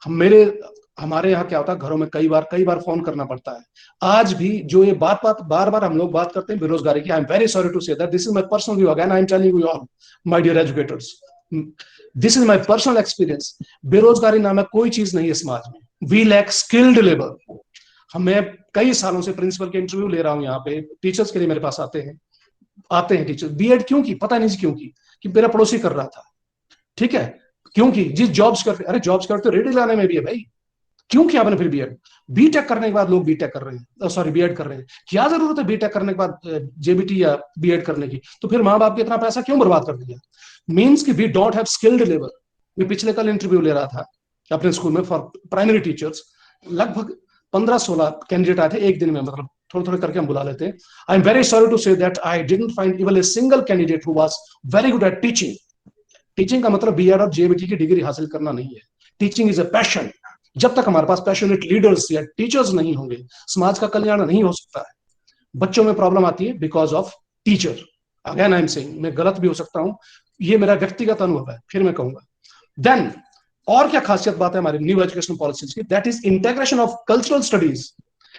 हमारे यहाँ क्या होता है, घरों में कई बार फोन करना पड़ता है। आज भी जो ये बार हम लोग बात करते हैं बेरोजगारी की, I am very sorry to say that, this is my personal view, again I am telling you all my dear educators, this is my personal experience. बेरोजगारी नामक कोई चीज नहीं है समाज में। We lack skilled labour. मैं कई सालों से प्रिंसिपल के इंटरव्यू ले रहा हूं, यहाँ पे टीचर्स के लिए मेरे पास आते हैं टीचर। बीएड क्यों की? पता नहीं क्यों की, कि मेरा पड़ोसी कर रहा था, ठीक है, क्योंकि जिस जॉब्स करते, अरे जॉब्स करते रेडी लाने में भी है भाई, क्यों किया आपने फिर बीएड? बीटेक करने के बाद लोग बीटेक कर रहे हैं, सॉरी बीएड कर रहे हैं। क्या जरूरत है बीटेक करने के बाद जेबीटी या बीएड करने की? तो फिर माँ बाप के इतना पैसा क्यों बर्बाद कर दिया? मीन्स कि we don't have skilled labour. मैं पिछले कल इंटरव्यू ले रहा था अपने स्कूल में फॉर प्राइमरी टीचर्स, लगभग 15-16 कैंडिडेट आए थे एक दिन में, मतलब थोड़े करके हम बुला लेते हैं। I am very sorry to say that I didn't find even a single candidate who was very good at teaching. Teaching का मतलब बीएड और जेबीटी की डिग्री हासिल करना नहीं है। Teaching is a passion. जब तक हमारे पास पैशनेट लीडर्स या टीचर्स नहीं होंगे, समाज का कल्याण नहीं हो सकता है। बच्चों में प्रॉब्लम आती है because of teacher. Again I am saying, मैं गलत भी हो सकता हूं, ये मेरा व्यक्तिगत अनुभव है, फिर मैं कहूंगा। देन और क्या खासियत बात है हमारी न्यू एजुकेशन पॉलिसीज की? That is integration of cultural studies,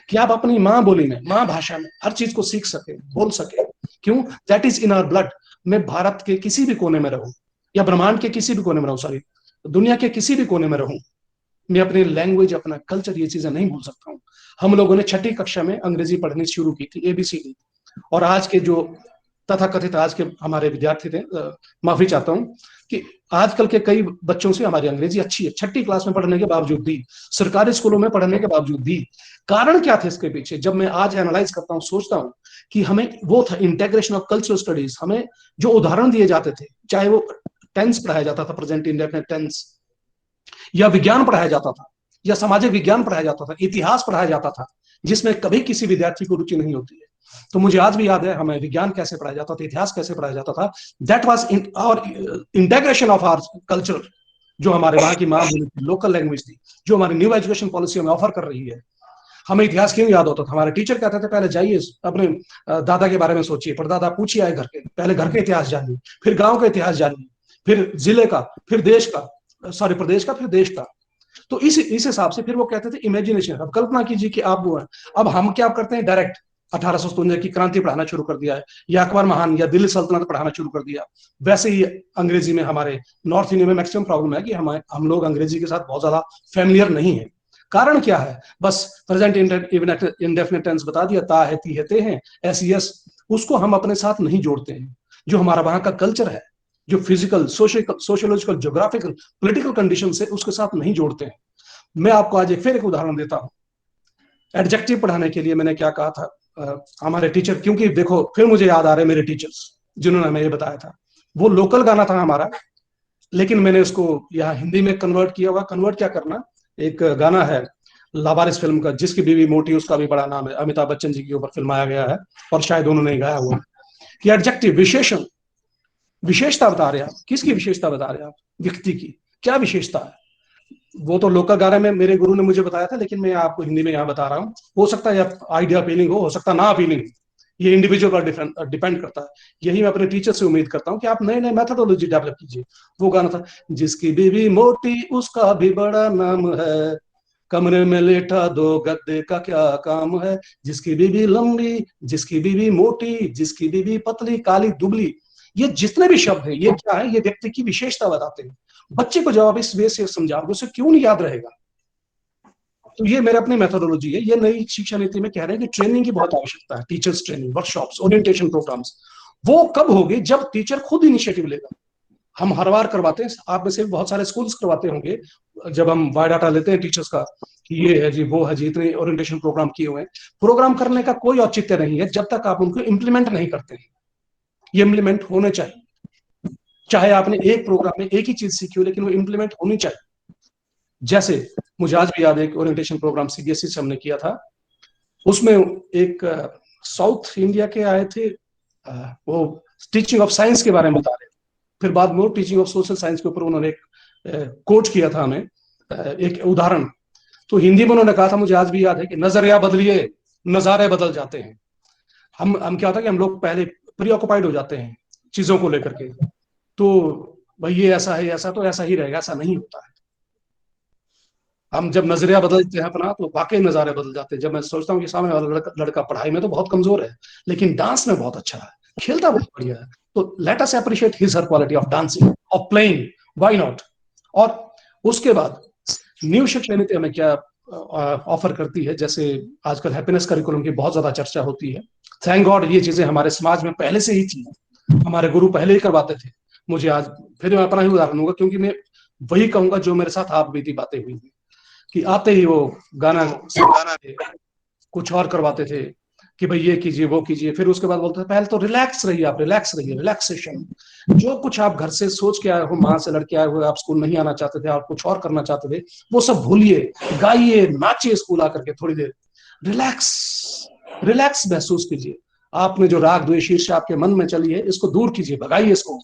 कि आप अपनी माँ बोली में, माँ भाषा में हर चीज को सीख सके, बोल सके। क्यों? That is in our blood. मैं भारत के किसी भी कोने में रहूं या ब्रह्मांड के किसी भी कोने में रहूं, सॉरी दुनिया के किसी भी कोने में रहूं, मैं अपनी लैंग्वेज, अपना कल्चर, ये चीजें नहीं भूल सकता हूँ। हम लोगों ने 6ठी कक्षा में अंग्रेजी पढ़नी शुरू की थी, ABCD, और आज के जो तथाकथित आज के हमारे विद्यार्थी थे, माफी चाहता हूँ कि आजकल के कई बच्चों से हमारी अंग्रेजी अच्छी है, 6ठी क्लास में पढ़ने के बावजूद भी, सरकारी स्कूलों में पढ़ने के बावजूद भी। कारण क्या थे इसके पीछे? जब मैं आज एनालाइज करता हूँ, सोचता हूँ कि हमें वो था इंटेग्रेशन ऑफ कल्चरल स्टडीज। हमें जो उदाहरण दिए जाते थे, चाहे वो टेंस पढ़ाया जाता था, प्रेजेंट इंडेफिनिट टेंस, या विज्ञान पढ़ाया जाता था, या सामाजिक विज्ञान पढ़ाया जाता था, इतिहास पढ़ाया जाता था, जिसमें कभी किसी विद्यार्थी को रुचि नहीं होती है। तो मुझे आज भी याद है हमें विज्ञान कैसे पढ़ाया जाता था, इतिहास कैसे पढ़ाया जाता था। That was our integration of our culture, जो हमारे वहां की माँ बोली थी, लोकल लैंग्वेज थी, जो हमारी न्यू एजुकेशन पॉलिसी हमें ऑफर कर रही है। हमें इतिहास क्यों याद होता था? हमारे टीचर कहते थे पहले जाइए अपने दादा के बारे में सोचिए, परदादा पूछिए, आए घर के, पहले घर के इतिहास जानिए, फिर गाँव का इतिहास जानिए, फिर जिले का, फिर देश का, सॉरी प्रदेश का, फिर देश का। तो इस हिसाब से फिर वो कहते थे इमेजिनेशन। अब कल्पना कीजिए कि आप वो है, अब हम क्या करते हैं, डायरेक्ट 1857 की क्रांति पढ़ाना शुरू कर दिया है, या अकबर महान या दिल्ली सल्तनत पढ़ाना शुरू कर दिया। वैसे ही अंग्रेजी में हमारे नॉर्थ इंडिया में मैक्सिमम प्रॉब्लम है कि हम लोग अंग्रेजी के साथ बहुत ज्यादा फैमिलियर नहीं है। कारण क्या है? बस प्रेजेंट इंडेफिनिट टेंस बता दिया, ता है, ती है, ते हैं, SES, उसको हम अपने साथ नहीं जोड़ते हैं। जो हमारा वहां का कल्चर है, जो physical, sociological, geographical, political condition से, उसके साथ नहीं जोड़ते हैं। मैं आपको आज फिर एक उदाहरण देता हूं। एडजेक्टिव पढ़ाने के लिए मैंने क्या कहा था, हमारे टीचर, क्योंकि देखो फिर मुझे याद आ रहे हैं मेरे टीचर्स जिन्होंने हमें ये बताया था। वो लोकल गाना था हमारा, लेकिन मैंने उसको यहाँ हिंदी में कन्वर्ट किया हुआ। कन्वर्ट क्या करना, एक गाना है लावारिस फिल्म का, जिसकी बीवी मोटी, उसका भी बड़ा नाम है, अमिताभ बच्चन जी के ऊपर फिल्माया गया है, और शायद उन्होंने गाया हुआ कि एडजेक्टिव, विशेषण, विशेषता बता रहे हैं आप। किसकी विशेषता बता रहे हैं आप? व्यक्ति की। क्या विशेषता है? वो तो लोकल गाने में मेरे गुरु ने मुझे बताया था, लेकिन मैं आपको हिंदी में यहाँ बता रहा हूँ। हो सकता है आइडिया अपीलिंग हो सकता ना अपीलिंग। ये इंडिविजुअल पर डिपेंड करता है। यही मैं अपने टीचर से उम्मीद करता हूँ कि आप नए नए मेथोडोलॉजी डेवलप कीजिए। वो गाना था, जिसकी बीवी मोटी उसका भी बड़ा नाम है, कमरे में लेटा दो गद्दे का क्या काम है, जिसकी बीवी लंबी, जिसकी बीवी मोटी, जिसकी बीवी पतली काली दुबली। ये जितने भी शब्द हैं, ये क्या है, ये व्यक्ति की विशेषता बताते हैं। बच्चे को जब आप इस वे से समझाओगे उसे क्यों नहीं याद रहेगा। तो ये मेरा अपनी मेथोडोलॉजी है। ये नई शिक्षा नीति में कह रहे हैं कि ट्रेनिंग की बहुत आवश्यकता है, teachers training, workshops, orientation programmes. वो कब होगी, जब टीचर खुद इनिशिएटिव लेगा। हम हर बार करवाते हैं, आप में से बहुत सारे स्कूल्स करवाते होंगे, जब हम बायोडाटा लेते हैं टीचर्स का कि ये है जी, वो है जी, इतने ओरिएंटेशन प्रोग्राम किए हुए हैं। प्रोग्राम करने का कोई औचित्य नहीं है जब तक आप उनको इम्प्लीमेंट नहीं करते हैं। ये इम्प्लीमेंट होने चाहिए। चाहे आपने एक प्रोग्राम में एक ही चीज सीखी हो, लेकिन वो इम्प्लीमेंट होनी चाहिए। जैसे मुझे आज भी याद है, एक ओरिएंटेशन प्रोग्राम सीबीएसई से हमने किया था। उसमें एक साउथ इंडिया के आए थे, वो टीचिंग ऑफ साइंस के बारे में बता रहे थे। फिर बाद में वो टीचिंग ऑफ सोशल साइंस के ऊपर उन्होंने एक कोट किया था हमें, एक उदाहरण। तो हिंदी में उन्होंने कहा था, मुझे आज भी याद है, कि नजरिया बदलिए नजारे बदल जाते हैं। हम क्या होता है कि हम लोग पहले प्री ऑक्युपाइड हो जाते हैं चीजों को लेकर के, तो भाई ये ऐसा है, ऐसा तो ऐसा ही रहेगा, ऐसा नहीं होता है। हम जब नजरिया बदलते हैं अपना, तो वाकई नजारे बदल जाते हैं। जब मैं सोचता हूँ कि सामने वाला लड़का पढ़ाई में तो बहुत कमजोर है, लेकिन डांस में बहुत अच्छा है, खेलता बहुत बढ़िया है, तो let us appreciate his her quality of dancing, of playing, why not. और उसके बाद न्यू शिक्षा नीति हमें क्या ऑफर करती है, जैसे आजकल हैप्पीनेस करिकुलम की बहुत ज्यादा चर्चा होती है। थैंक गॉड ये चीजें हमारे समाज में पहले से ही थी, हमारे गुरु पहले ही करवाते थे। मुझे आज फिर मैं अपना ही उदाहरण दूंगा, क्योंकि मैं वही कहूंगा जो मेरे साथ आप बीती बातें हुई थी, कि आते ही वो गाना कुछ और करवाते थे कि भाई ये कीजिए वो कीजिए, फिर उसके बाद बोलते थे पहले तो रिलैक्स रहिए, आप रिलैक्स रहिए, रिलैक्सेशन। जो कुछ आप घर से सोच के आए हो, मां से लड़के आए हुए, आप स्कूल नहीं आना चाहते थे, आप कुछ और करना चाहते थे, वो सब भूलिए, गाइए, नाचिए स्कूल आकर के थोड़ी देर, रिलैक्स, रिलैक्स महसूस कीजिए। आपने जो राग द्वेष ईर्ष्या आपके मन में चली है, इसको दूर कीजिए, भगाइए इसको।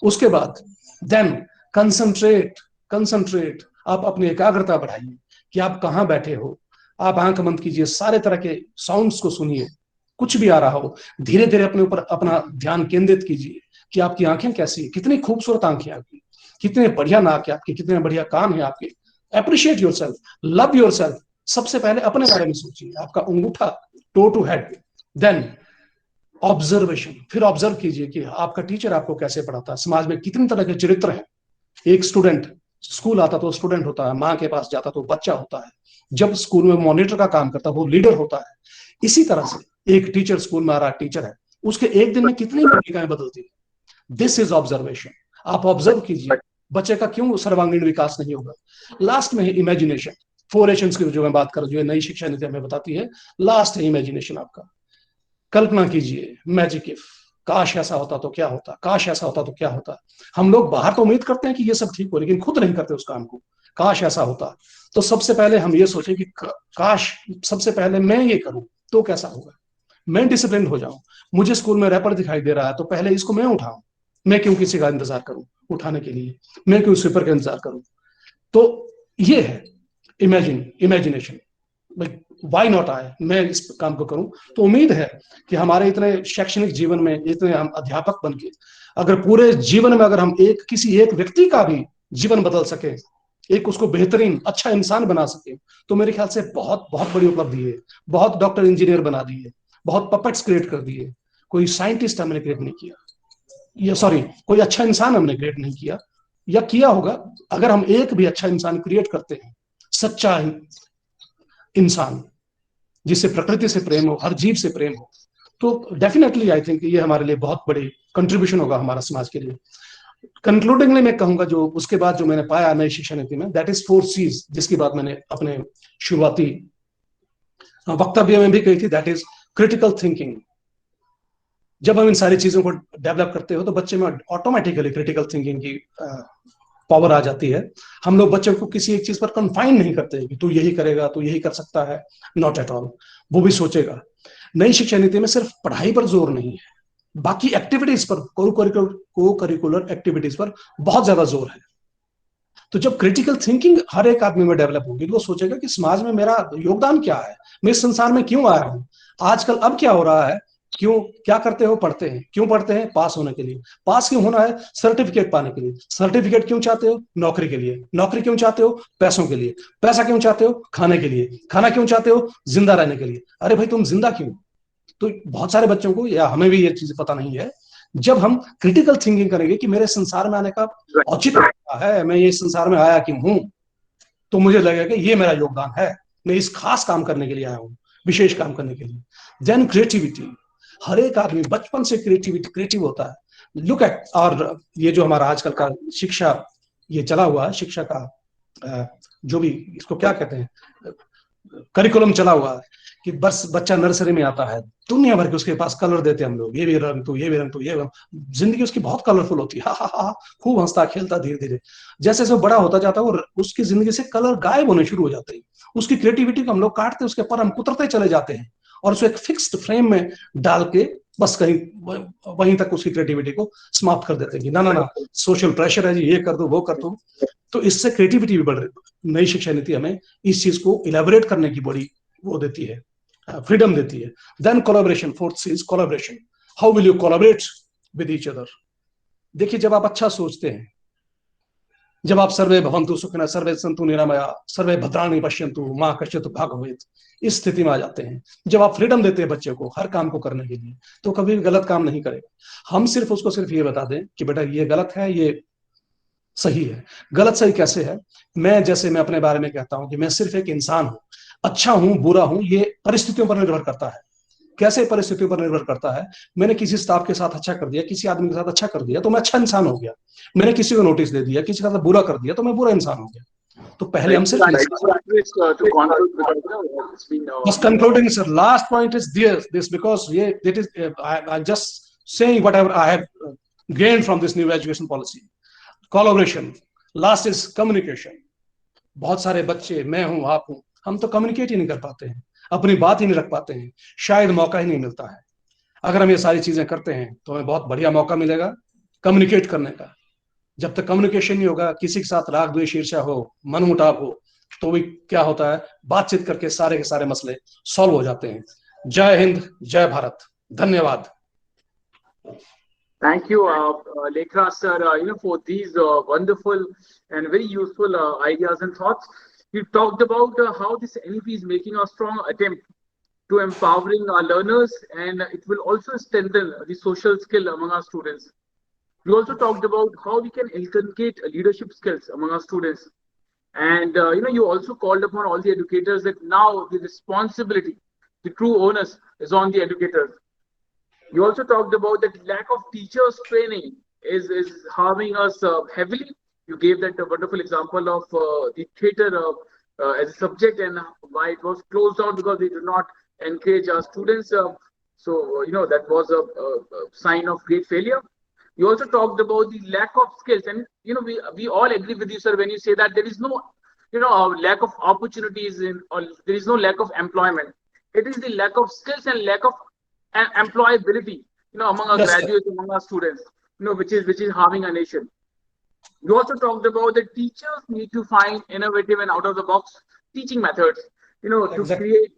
उसके बाद देन कंसंट्रेट, कंसंट्रेट, आप अपनी एकाग्रता बढ़ाइए कि आप कहाँ बैठे हो। आप आंख बंद कीजिए, सारे तरह के साउंड्स को सुनिए, कुछ भी आ रहा हो, धीरे धीरे अपने ऊपर अपना ध्यान केंद्रित कीजिए कि आपकी आंखें कैसी, कितनी खूबसूरत आंखें आपकी, कितने बढ़िया नाक है आपके, कितने बढ़िया कान है आपके। Appreciate yourself, love yourself. सबसे पहले अपने बारे में सोचिए, आपका अंगूठा toe to head. Then observation, फिर ऑब्जर्व कीजिए कि आपका टीचर आपको कैसे पढ़ाता है, समाज में कितने तरह के चरित्र हैं। एक स्टूडेंट स्कूल आता तो स्टूडेंट होता है, माँ के पास जाता तो बच्चा होता है, जब स्कूल में मॉनिटर का काम करता है वो लीडर होता है। इसी तरह से एक टीचर स्कूल में आ रहा टीचर है, उसके एक दिन में कितनी भूमिकाएं बदलती है। This is observation. आप ऑब्जर्व कीजिए बच्चे का क्यों सर्वांगीण विकास नहीं होगा। लास्ट में है इमेजिनेशन। 4 एशंस की जो मैं बात कर रहा हूं, जो नई शिक्षा नीति हमें बताती है, लास्ट है इमेजिनेशन। आपका कल्पना कीजिए, मैजिक इफ, काश ऐसा होता तो क्या होता, काश ऐसा होता तो क्या होता। हम लोग बाहर तो उम्मीद करते हैं कि ये सब ठीक हो, लेकिन खुद नहीं करते उस काम को। काश ऐसा होता, तो सबसे पहले हम ये सोचें कि काश सबसे पहले मैं ये करूं तो कैसा होगा। मैं डिसिप्लिन हो जाऊं, मुझे स्कूल में रैपर दिखाई दे रहा है तो पहले इसको मैं उठाऊं। मैं क्यों किसी का इंतजार करूं उठाने के लिए, मैं क्यों स्वीपर का इंतजार करूं। तो ये है इमेजिनेशन। व्हाई नॉट आई, मैं इस काम को करूं। तो उम्मीद है कि हमारे इतने शैक्षणिक जीवन में, इतने हम अध्यापक बन के, अगर पूरे जीवन में अगर हम किसी एक व्यक्ति का भी जीवन बदल सके, एक उसको बेहतरीन अच्छा इंसान बना सके, तो मेरे ख्याल से बहुत बहुत बड़ी उपलब्धि है। बहुत डॉक्टर इंजीनियर बना दिए, बहुत पपेट्स क्रिएट कर दिए, कोई साइंटिस्ट हमने क्रिएट नहीं किया, या सॉरी कोई अच्छा इंसान हमने क्रिएट नहीं किया, या किया होगा। अगर हम एक भी अच्छा इंसान क्रिएट करते हैं, सच्चा इंसान जिससे प्रकृति से प्रेम हो, हर जीव से प्रेम हो, तो डेफिनेटली आई थिंक ये हमारे लिए बहुत बड़ी कंट्रीब्यूशन होगा हमारा समाज के लिए। कंक्लूडिंगली मैं कहूंगा, जो उसके बाद जो मैंने पाया नई शिक्षा नीति में, दैट इज 4 C's, जिसकी बात मैंने अपने शुरुआती वक्तव्य में भी कही थी, दैट इज क्रिटिकल थिंकिंग। जब हम इन सारी चीजों को डेवलप करते हो तो बच्चे में ऑटोमेटिकली क्रिटिकल थिंकिंग की पावर आ जाती है। हम लोग बच्चों को किसी एक चीज पर कन्फाइन नहीं करते कि तू यही करेगा, तू यही कर सकता है, नॉट एट ऑल। वो भी सोचेगा। नई शिक्षा नीति में सिर्फ पढ़ाई पर जोर नहीं है, बाकी एक्टिविटीज पर, को करिकुलर एक्टिविटीज पर बहुत ज्यादा जोर है। तो जब क्रिटिकल थिंकिंग हर एक आदमी में डेवलप होगी, तो वो सोचेगा कि समाज में मेरा योगदान क्या है, मैं इस संसार में क्यों आया हूं। आजकल अब क्या हो रहा है क्यों? क्या करते हो? पढ़ते हैं। क्यों पढ़ते हैं? पास होने के लिए। पास क्यों होना है? सर्टिफिकेट पाने के लिए। सर्टिफिकेट क्यों चाहते हो? नौकरी के लिए। नौकरी क्यों चाहते हो? पैसों के लिए। पैसा क्यों चाहते हो? खाने के लिए। खाना क्यों चाहते हो? जिंदा रहने के लिए। अरे भाई, तुम जिंदा क्यों? तो बहुत सारे बच्चों को, या हमें भी ये चीज पता नहीं है। जब हम क्रिटिकल थिंकिंग करेंगे कि मेरे संसार में आने का औचित्य क्या है, मैं ये संसार में आया क्यों हूं, तो मुझे लगेगा कि ये मेरा योगदान है, मैं इस खास काम करने के लिए आया हूँ, विशेष काम करने के लिए। Then creativity. हर एक आदमी बचपन से क्रिएटिव होता है। लुक एट, और ये जो हमारा आजकल का शिक्षा, ये चला हुआ है, शिक्षा का जो भी इसको क्या कहते हैं, करिकुलम चला हुआ है, कि बस बच्चा नर्सरी में आता है, दुनिया भर के उसके पास कलर देते हैं हम लोग, ये भी रंग तो, ये भी रंग तो, ये रंग। जिंदगी उसकी बहुत कलरफुल होती है, हा, खूब हंसता खेलता। धीरे धीरे जैसे जैसे बड़ा होता जाता है, और उसकी जिंदगी से कलर गायब होने शुरू हो जाते हैं। उसकी क्रिएटिविटी को हम लोग काटते, उसके पर हम कुतरते चले जाते हैं, और उसको एक फिक्स्ड फ्रेम में डाल के बस कहीं वहीं तक उसकी क्रिएटिविटी को समाप्त कर देते हैं कि ना ना ना, सोशल प्रेशर है जी, ये कर दो, वो कर दो। तो इससे क्रिएटिविटी भी बढ़ रही। नई शिक्षा नीति हमें इस चीज को इलेबोरेट करने की बड़ी वो देती है, फ्रीडम देती है। Then collaboration, fourth is collaboration. How will you collaborate with each other? देखिए, जब आप अच्छा सोचते हैं, जब आप सर्वे भवन्तु सुखिनः सर्वे सन्तु निरामया सर्वे भद्राणि पश्यन्तु मां कश्चित् भाग् भवेत्, इस स्थिति में आ जाते हैं। जब आप फ्रीडम देते हैं बच्चे को हर काम को करने के लिए, तो कभी भी गलत काम नहीं करेगा। हम सिर्फ उसको सिर्फ ये बता दें कि बेटा ये गलत है, ये सही है। गलत सही कैसे है? मैं अपने बारे में कहता हूं कि मैं सिर्फ एक इंसान हूं, अच्छा हूं बुरा हूं ये परिस्थितियों पर निर्भर करता है। कैसे परिस्थितियों पर निर्भर करता है? मैंने किसी स्टाफ के साथ अच्छा कर दिया, किसी आदमी के साथ अच्छा कर दिया, तो मैं अच्छा इंसान हो गया। मैंने किसी को नोटिस दे दिया, किसी का साथ बुरा कर दिया, तो मैं बुरा इंसान हो गया। तो पहले हम सिर्फ बस concluding sir, last point is this because ये that is I just saying whatever I have gained from this new education policy. Collaboration. Last is communication. बहुत सारे बच्चे, मैं हूं, आप हूं, हम तो कम्युनिकेट ही नहीं कर पाते हैं, अपनी बात ही नहीं रख पाते हैं, शायद मौका ही नहीं मिलता है। अगर हम ये सारी चीजें करते हैं तो हमें बहुत बढ़िया मौका मिलेगा कम्युनिकेट करने का। जब तक कम्युनिकेशन नहीं होगा, किसी के साथ राग द्वेष ईर्ष्या हो, मनमुटाव हो, तो भी क्या होता है, बातचीत करके सारे के सारे मसले सॉल्व हो जाते हैं। जय हिंद, जय भारत, धन्यवाद। Thank you, Lekha sir, for these wonderful and very useful ideas and thoughts. You talked about how this NEP is making a strong attempt to empowering our learners, and it will also strengthen the social skill among our students. We also talked about how we can inculcate leadership skills among our students. And, you also called upon all the educators that now the responsibility, the true onus is on the educators. You also talked about that lack of teachers training is harming us heavily. You gave that wonderful example of the theater as a subject and why it was closed down because they did not encourage our students. That was a sign of great failure. You also talked about the lack of skills, and we all agree with you, sir, when you say that there is no lack of opportunities or there is no lack of employment. It is the lack of skills and lack of employability, among our graduates, among our students, which is harming our nation. You also talked about that teachers need to find innovative and out of the box teaching methods, to create,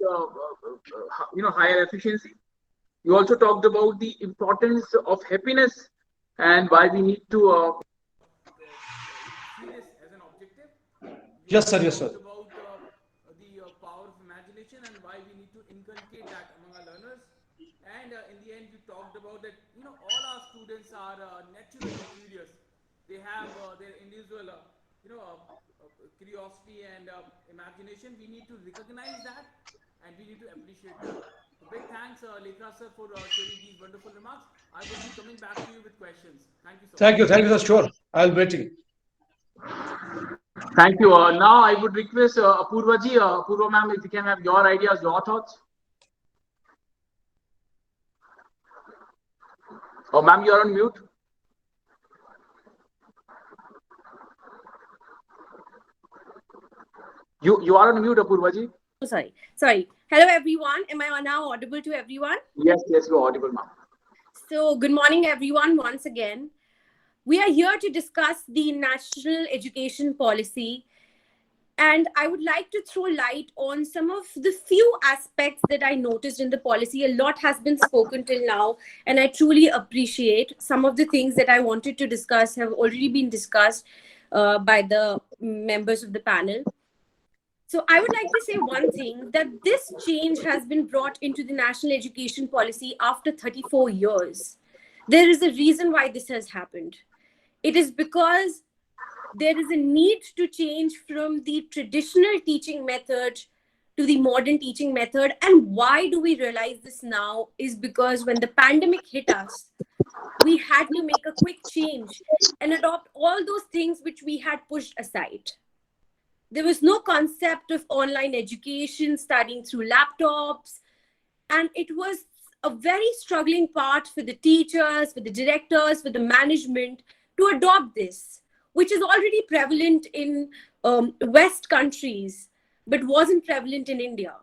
higher efficiency. You also talked about the importance of happiness and why we need to see this as an objective. Yes, sir. Yes, sir. About the power of imagination and why we need to inculcate that among our learners. And in the end, you talked about that, all our students are naturally curious. They have their individual, curiosity and imagination. We need to recognize that and we need to appreciate that. So big thanks, Lekha sir, for sharing these wonderful remarks. I will be coming back to you with questions. Thank you so much. Thank you, sir. Sure. I'll be waiting. Thank you. Now I would request Apurva ji, Apurva ma'am, if you can have your ideas, your thoughts. Oh, ma'am, you're on mute. You are on mute, Apurva ji. Oh, sorry. Hello, everyone. Am I now audible to everyone? Yes, you're audible, ma'am. So, good morning, everyone, once again. We are here to discuss the National Education Policy. And I would like to throw light on some of the few aspects that I noticed in the policy. A lot has been spoken till now, and I truly appreciate some of the things that I wanted to discuss have already been discussed by the members of the panel. So I would like to say one thing, that this change has been brought into the national education policy after 34 years. There is a reason why this has happened. It is because there is a need to change from the traditional teaching method to the modern teaching method. And why do we realize this now is because when the pandemic hit us, we had to make a quick change and adopt all those things which we had pushed aside. There was no concept of online education, studying through laptops. And it was a very struggling part for the teachers, for the directors, for the management to adopt this, which is already prevalent in West countries, but wasn't prevalent in India.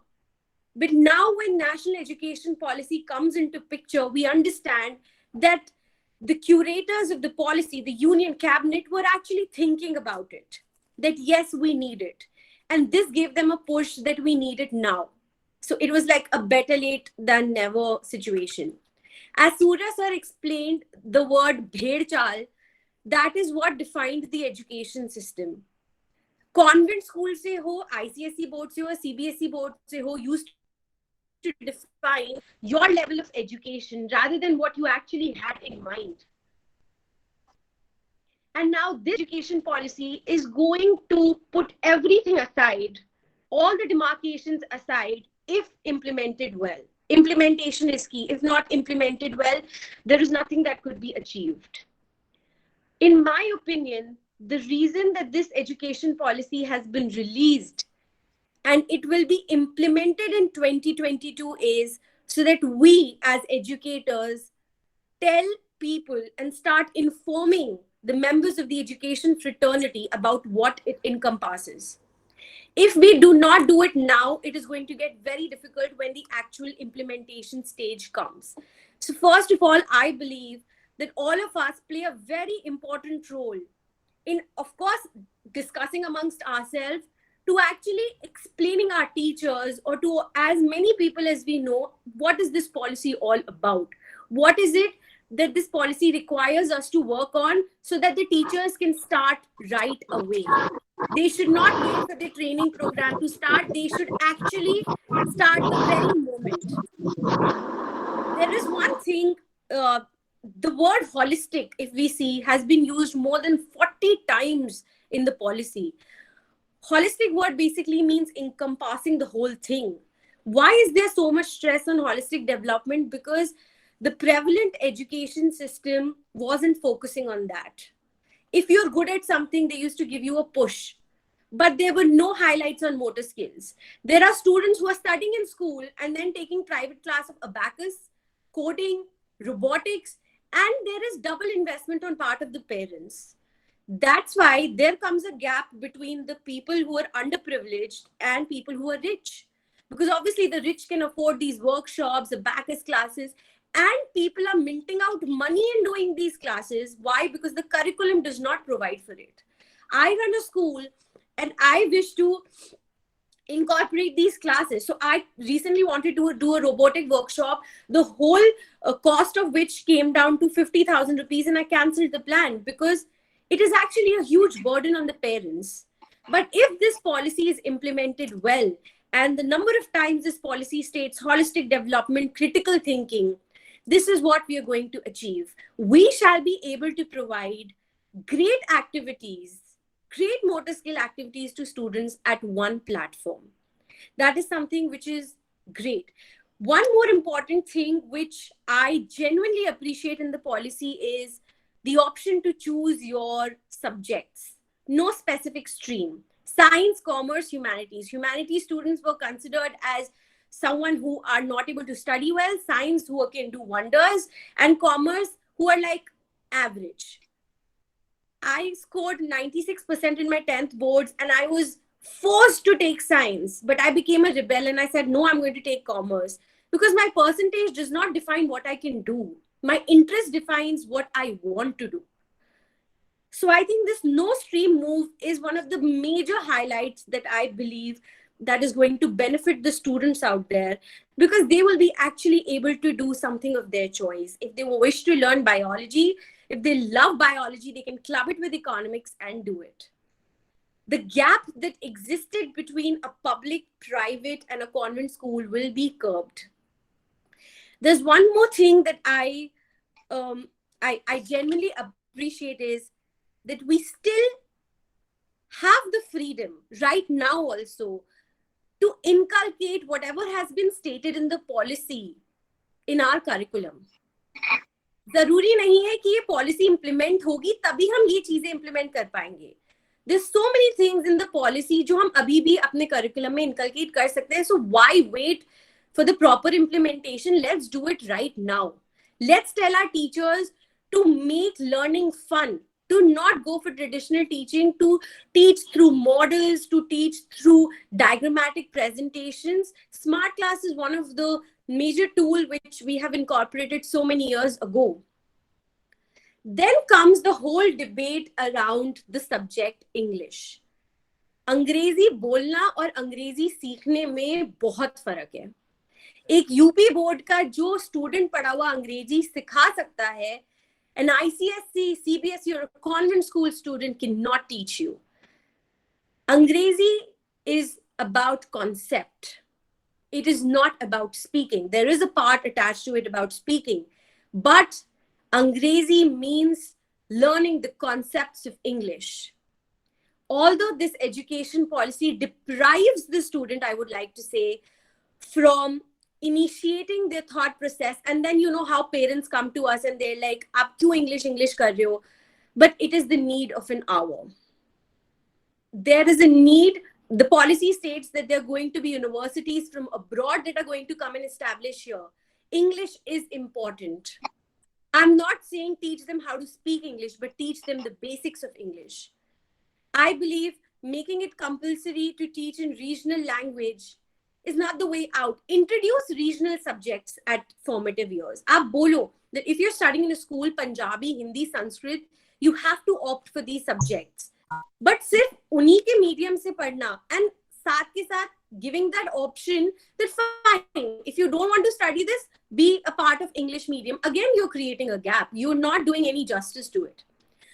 But now when national education policy comes into picture, we understand that the curators of the policy, the union cabinet, were actually thinking about it, that yes, we need it. And this gave them a push that we need it now. So it was like a better late than never situation. As Surya sir explained the word bhed chal, that is what defined the education system. Convent school se ho, ICSE board se ho, CBSE board se ho, used to define your level of education rather than what you actually had in mind. And now this education policy is going to put everything aside, all the demarcations aside, if implemented well. Implementation is key. If not implemented well, there is nothing that could be achieved. In my opinion, the reason that this education policy has been released and it will be implemented in 2022 is so that we as educators tell people and start informing the members of the education fraternity about what it encompasses. If we do not do it now, it is going to get very difficult when the actual implementation stage comes. So first of all, I believe that all of us play a very important role in, of course, discussing amongst ourselves, to actually explaining our teachers or to as many people as we know, what is this policy all about? What is it that this policy requires us to work on so that the teachers can start right away? They should not wait for the training program to start. They should actually start the very moment. There is one thing, the word holistic, if we see, has been used more than 40 times in the policy. Holistic word basically means encompassing the whole thing. Why is there so much stress on holistic development? Because the prevalent education system wasn't focusing on that. If you're good at something, they used to give you a push, but there were no highlights on motor skills. There are students who are studying in school and then taking private class of abacus, coding, robotics, and there is double investment on part of the parents. That's why there comes a gap between the people who are underprivileged and people who are rich. Because obviously the rich can afford these workshops, abacus classes, and people are minting out money in doing these classes. Why? Because the curriculum does not provide for it. I run a school and I wish to incorporate these classes. So I recently wanted to do a robotic workshop, the whole cost of which came down to 50,000 rupees, and I cancelled the plan because it is actually a huge burden on the parents. But if this policy is implemented well, and the number of times this policy states holistic development, critical thinking, this is what we are going to achieve. We shall be able to provide great activities, great motor skill activities to students at one platform. That is something which is great. One more important thing which I genuinely appreciate in the policy is the option to choose your subjects. No specific stream. Science, commerce, humanities. Humanities students were considered as someone who are not able to study well, science who can do wonders, and commerce who are like average. I scored 96% in my 10th boards and I was forced to take science, but I became a rebel and I said, no, I'm going to take commerce because my percentage does not define what I can do. My interest defines what I want to do. So I think this no stream move is one of the major highlights that I believe that is going to benefit the students out there, because they will be actually able to do something of their choice. If they wish to learn biology, if they love biology, they can club it with economics and do it. The gap that existed between a public, private, and a convent school will be curbed. There's one more thing that I genuinely appreciate is that we still have the freedom right now also to inculcate whatever has been stated in the policy in our curriculum. जरूरी नहीं है कि ये policy implement होगी तभी हम ये चीजें implement कर पाएंगे. There's so many things in the policy जो हम अभी भी अपने curriculum में inculcate कर सकते हैं. So why wait for the proper implementation? Let's do it right now. Let's tell our teachers to make learning fun, to not go for traditional teaching, to teach through models, to teach through diagrammatic presentations. Smart class is one of the major tool which we have incorporated so many years ago. Then comes the whole debate around the subject English. अंग्रेजी बोलना और अंग्रेजी सीखने में बहुत फर्क है. एक यूपी बोर्ड का जो स्टूडेंट पढ़ा हुआ अंग्रेजी सिखा सकता है, an ICSC, CBSE or a convent school student cannot teach you. Angrezi is about concept. It is not about speaking. There is a part attached to it about speaking, but Angrezi means learning the concepts of English. Although this education policy deprives the student, I would like to say, from initiating their thought process, and then you know how parents come to us and they're like, "Aap kyun English kar rahe ho?" But it is the need of an hour. There is a need. The policy states that there are going to be universities from abroad that are going to come and establish here. English is important. I'm not saying teach them how to speak English, but teach them the basics of English. I believe making it compulsory to teach in regional language is not the way out. Introduce regional subjects at formative years. Aap bolo that if you're studying in a school, Punjabi, Hindi, Sanskrit, you have to opt for these subjects. But sirf unhi ke medium se padhna and saath ke saath giving that option that fine, if you don't want to study this, be a part of English medium. Again, you're creating a gap. You're not doing any justice to it.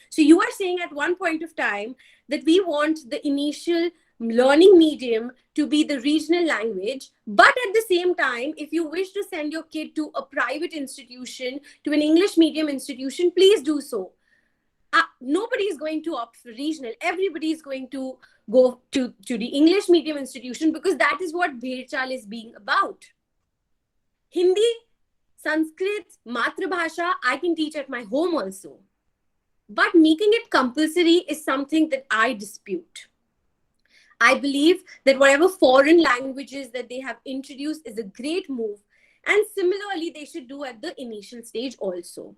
So you are saying at one point of time that we want the initial learning medium to be the regional language, but at the same time, if you wish to send your kid to a private institution, to an English medium institution, please do so. Nobody is going to opt for regional. Everybody is going to go to the English medium institution because that is what Bhedchal is being about. Hindi, Sanskrit, Matrabhasha, I can teach at my home also. But making it compulsory is something that I dispute. I believe that whatever foreign languages that they have introduced is a great move. And similarly, they should do at the initial stage also.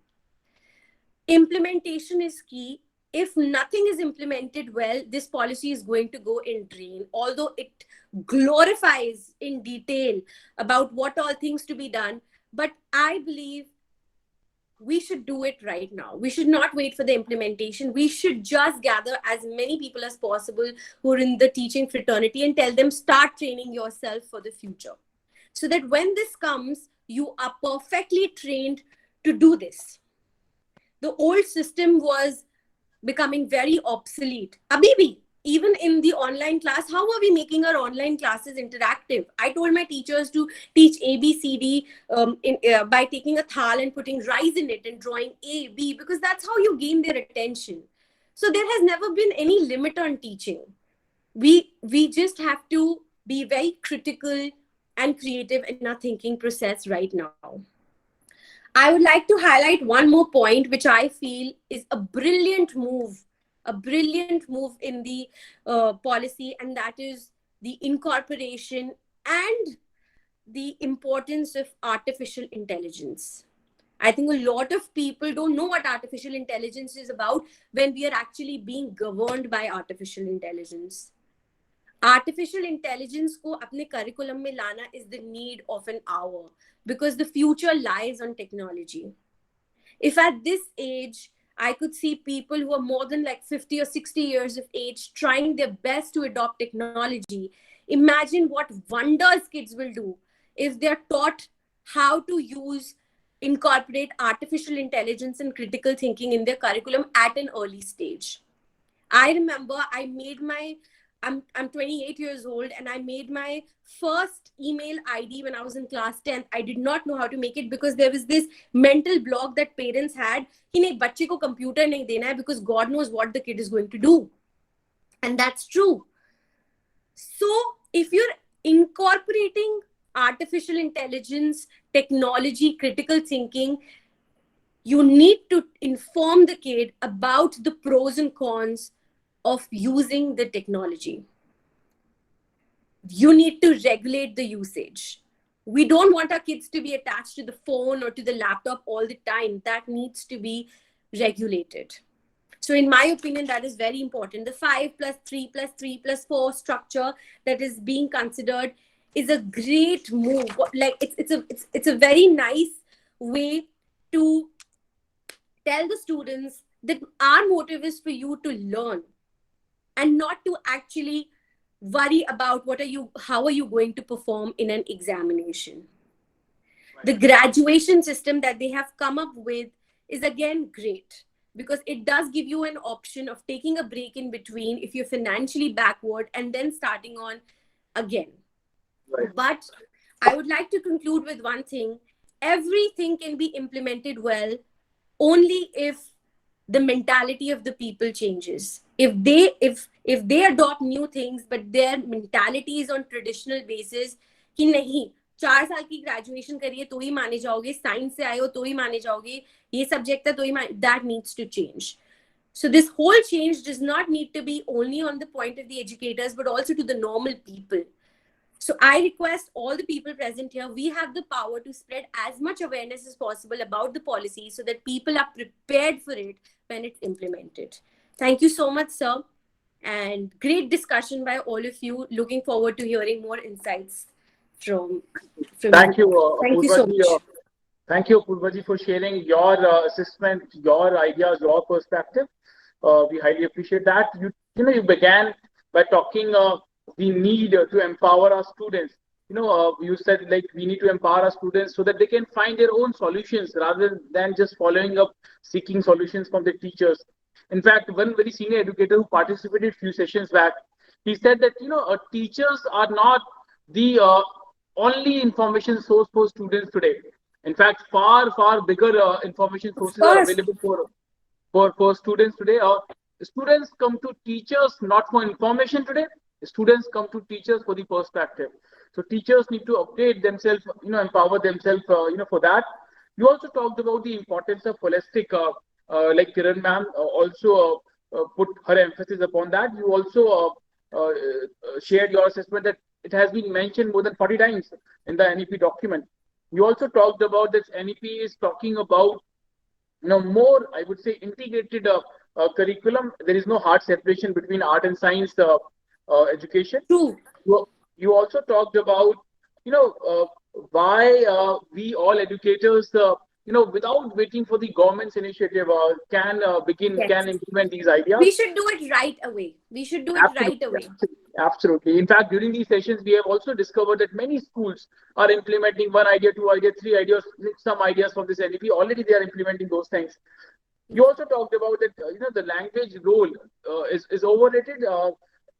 Implementation is key. If nothing is implemented well, this policy is going to go in drain. Although it glorifies in detail about what all things to be done, but I believe we should do it right now. We should not wait for the implementation. We should just gather as many people as possible who are in the teaching fraternity and tell them, start training yourself for the future. So that when this comes, you are perfectly trained to do this. The old system was becoming very obsolete. Abhi, even in the online class, how are we making our online classes interactive? I told my teachers to teach ABCD by taking a thal and putting rice in it and drawing A, B, because that's how you gain their attention. So there has never been any limit on teaching. We just have to be very critical and creative in our thinking process right now. I would like to highlight one more point, which I feel is a brilliant move in the policy, and that is the incorporation and the importance of artificial intelligence. I think a lot of people don't know what artificial intelligence is about when we are actually being governed by artificial intelligence. Artificial intelligence ko apne curriculum mein lana is the need of an hour, because the future lies on technology. If at this age I could see people who are more than like 50 or 60 years of age trying their best to adopt technology. Imagine what wonders kids will do if they're taught how to incorporate artificial intelligence and critical thinking in their curriculum at an early stage. I remember I'm 28 years old and I made my first email ID when I was in class 10th. I did not know how to make it because there was this mental block that parents had कि नहीं बच्चे को computer नहीं देना है because God knows what the kid is going to do. And that's true. So if you're incorporating artificial intelligence, technology, critical thinking, you need to inform the kid about the pros and cons of using the technology. You need to regulate the usage. We don't want our kids to be attached to the phone or to the laptop all the time. That needs to be regulated. So in my opinion, that is very important. The 5+3+3+4 structure that is being considered is a great move. Like it's a very nice way to tell the students that our motive is for you to learn and not to actually worry about how are you going to perform in an examination. The graduation system that they have come up with is again great because it does give you an option of taking a break in between if you're financially backward and then starting on again. Right. But I would like to conclude with one thing. Everything can be implemented well only if the mentality of the people changes. If they adopt new things, but their mentality is on traditional basis, कि नहीं 4 साल की graduation करिए तो ही माने जाओगे, science से आए हो तो ही माने जाओगे, ये subject है तो ही माने, that needs to change. So this whole change does not need to be only on the point of the educators, but also to the normal people. So I request all the people present here, we have the power to spread as much awareness as possible about the policy so that people are prepared for it when it's implemented. Thank you so much, sir. And great discussion by all of you. Looking forward to hearing more insights from Thank you. Thank you so much. Thank you, Purvaji, for sharing your assessment, your ideas, your perspective. We highly appreciate that. You began by talking the need to empower our students. You said like we need to empower our students so that they can find their own solutions rather than just following up, seeking solutions from the teachers. In fact, one very senior educator who participated a few sessions back, he said that teachers are not the only information source for students today. In fact, far bigger information sources are available for students today. Students come to teachers not for information today. Students come to teachers for the perspective. So teachers need to update themselves, empower themselves, for that. You also talked about the importance of holistic, like Kiran ma'am also put her emphasis upon that. You also shared your assessment that it has been mentioned more than 40 times in the NEP document. You also talked about this NEP is talking about, more, I would say, integrated curriculum. There is no hard separation between art and science education. True. You also talked about, why we all educators, without waiting for the government's initiative, can implement these ideas. We should do it right away. Absolutely. In fact, during these sessions, we have also discovered that many schools are implementing 1 idea, 2 ideas, 3 ideas, some ideas from this NEP. Already they are implementing those things. You also talked about that, the language role is overrated.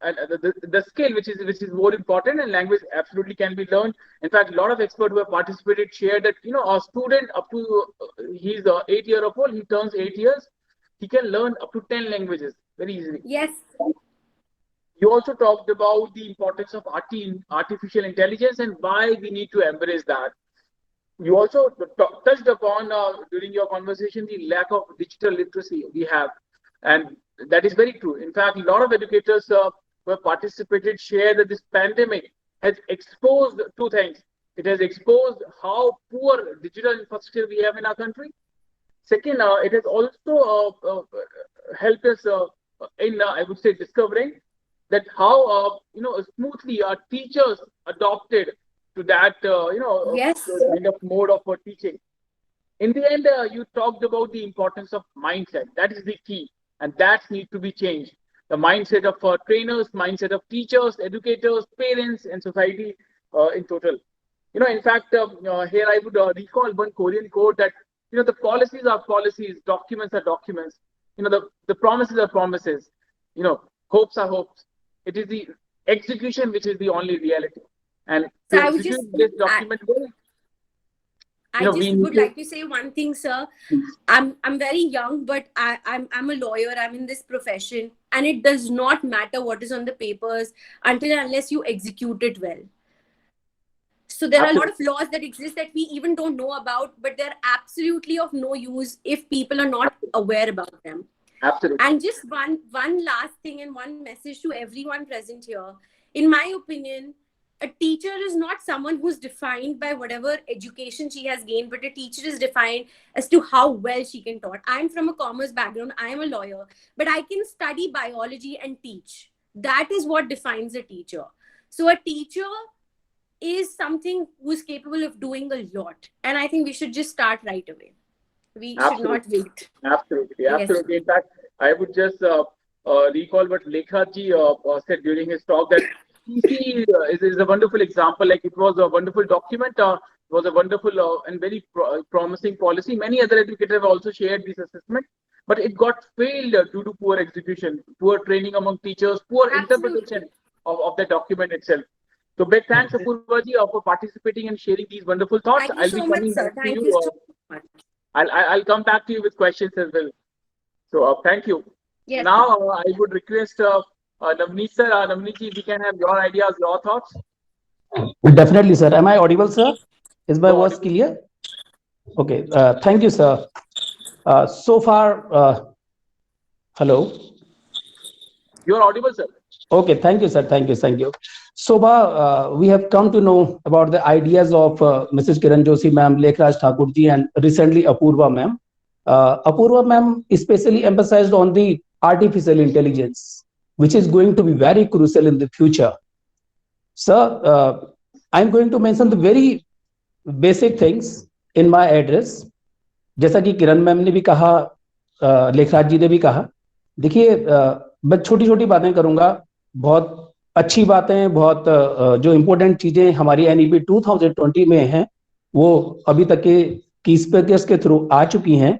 And the skill, which is more important, and language absolutely can be learned. In fact, a lot of experts who have participated share that, a student up to he's 8 years old, he turns 8 years, he can learn up to 10 languages very easily. Yes. You also talked about the importance of artificial intelligence and why we need to embrace that. You also touched upon during your conversation the lack of digital literacy we have, and that is very true. In fact, a lot of educators who have participated share that this pandemic has exposed 2 things. It has exposed how poor digital infrastructure we have in our country. Second, it has also helped us in, I would say, discovering that how, smoothly our teachers adopted to that, yes, kind of mode of teaching. In the end, you talked about the importance of mindset. That is the key, and that needs to be changed. The mindset of trainers, mindset of teachers, educators, parents, and society in total. In fact, here I would recall one Korean quote that, the policies are policies, documents are documents. The promises are promises. Hopes are hopes. It is the execution which is the only reality. And So to I would execute just this document well, I we just need would to- like to say one thing, sir. I'm very young, but I'm a lawyer. I'm in this profession, and it does not matter what is on the papers until and unless you execute it well. So there are a lot of laws that exist that we even don't know about, but they're absolutely of no use if people are not aware about them. Absolutely. And just one last thing and one message to everyone present here. In my opinion, a teacher is not someone who's defined by whatever education she has gained, but a teacher is defined as to how well she can taught. I'm from a commerce background. I am a lawyer, but I can study biology and teach. That is what defines a teacher. So a teacher is something who's capable of doing a lot. And I think we should just start right away. We should not wait. Absolutely. Yes. Absolutely. In fact, I would just recall what Lekhaji said during his talk, that PC is a wonderful example. Like, it was a wonderful document, it was a wonderful and very promising policy. Many other educators have also shared this assessment, but it got failed due to poor execution, poor training among teachers, poor interpretation of the document itself. So big thanks, Apurvaji, for participating and sharing these wonderful thoughts. Thank you I'll so be much, coming sir. back to Thank you. you so much. I'll come back to you with questions as well. So thank you. Yes. Now I would request Navneet sir, Navneet ji, if we can have your ideas, your thoughts. Definitely, sir. Am I audible, sir? Is my voice clear? Okay. Thank you, sir. So far, hello. You're audible, sir. Okay. Thank you, sir. Thank you. Thank you. So far, we have come to know about the ideas of Mrs. Kiran Joshi ma'am, Lekhraj Thakur ji, and recently Apurva ma'am. Apurva ma'am especially emphasized on the artificial intelligence, which is going to be very crucial in the future. Sir, I'm going to mention the very basic things in my address. जैसा कि किरण ma'am ने भी कहा, लेखराज जी ने भी कहा, देखिए मैं छोटी छोटी बातें करूंगा, बहुत अच्छी बातें, बहुत जो इम्पोर्टेंट चीजें हमारी NEP 2020 में हैं वो अभी तक के स्पीकर्स के थ्रू आ चुकी हैं,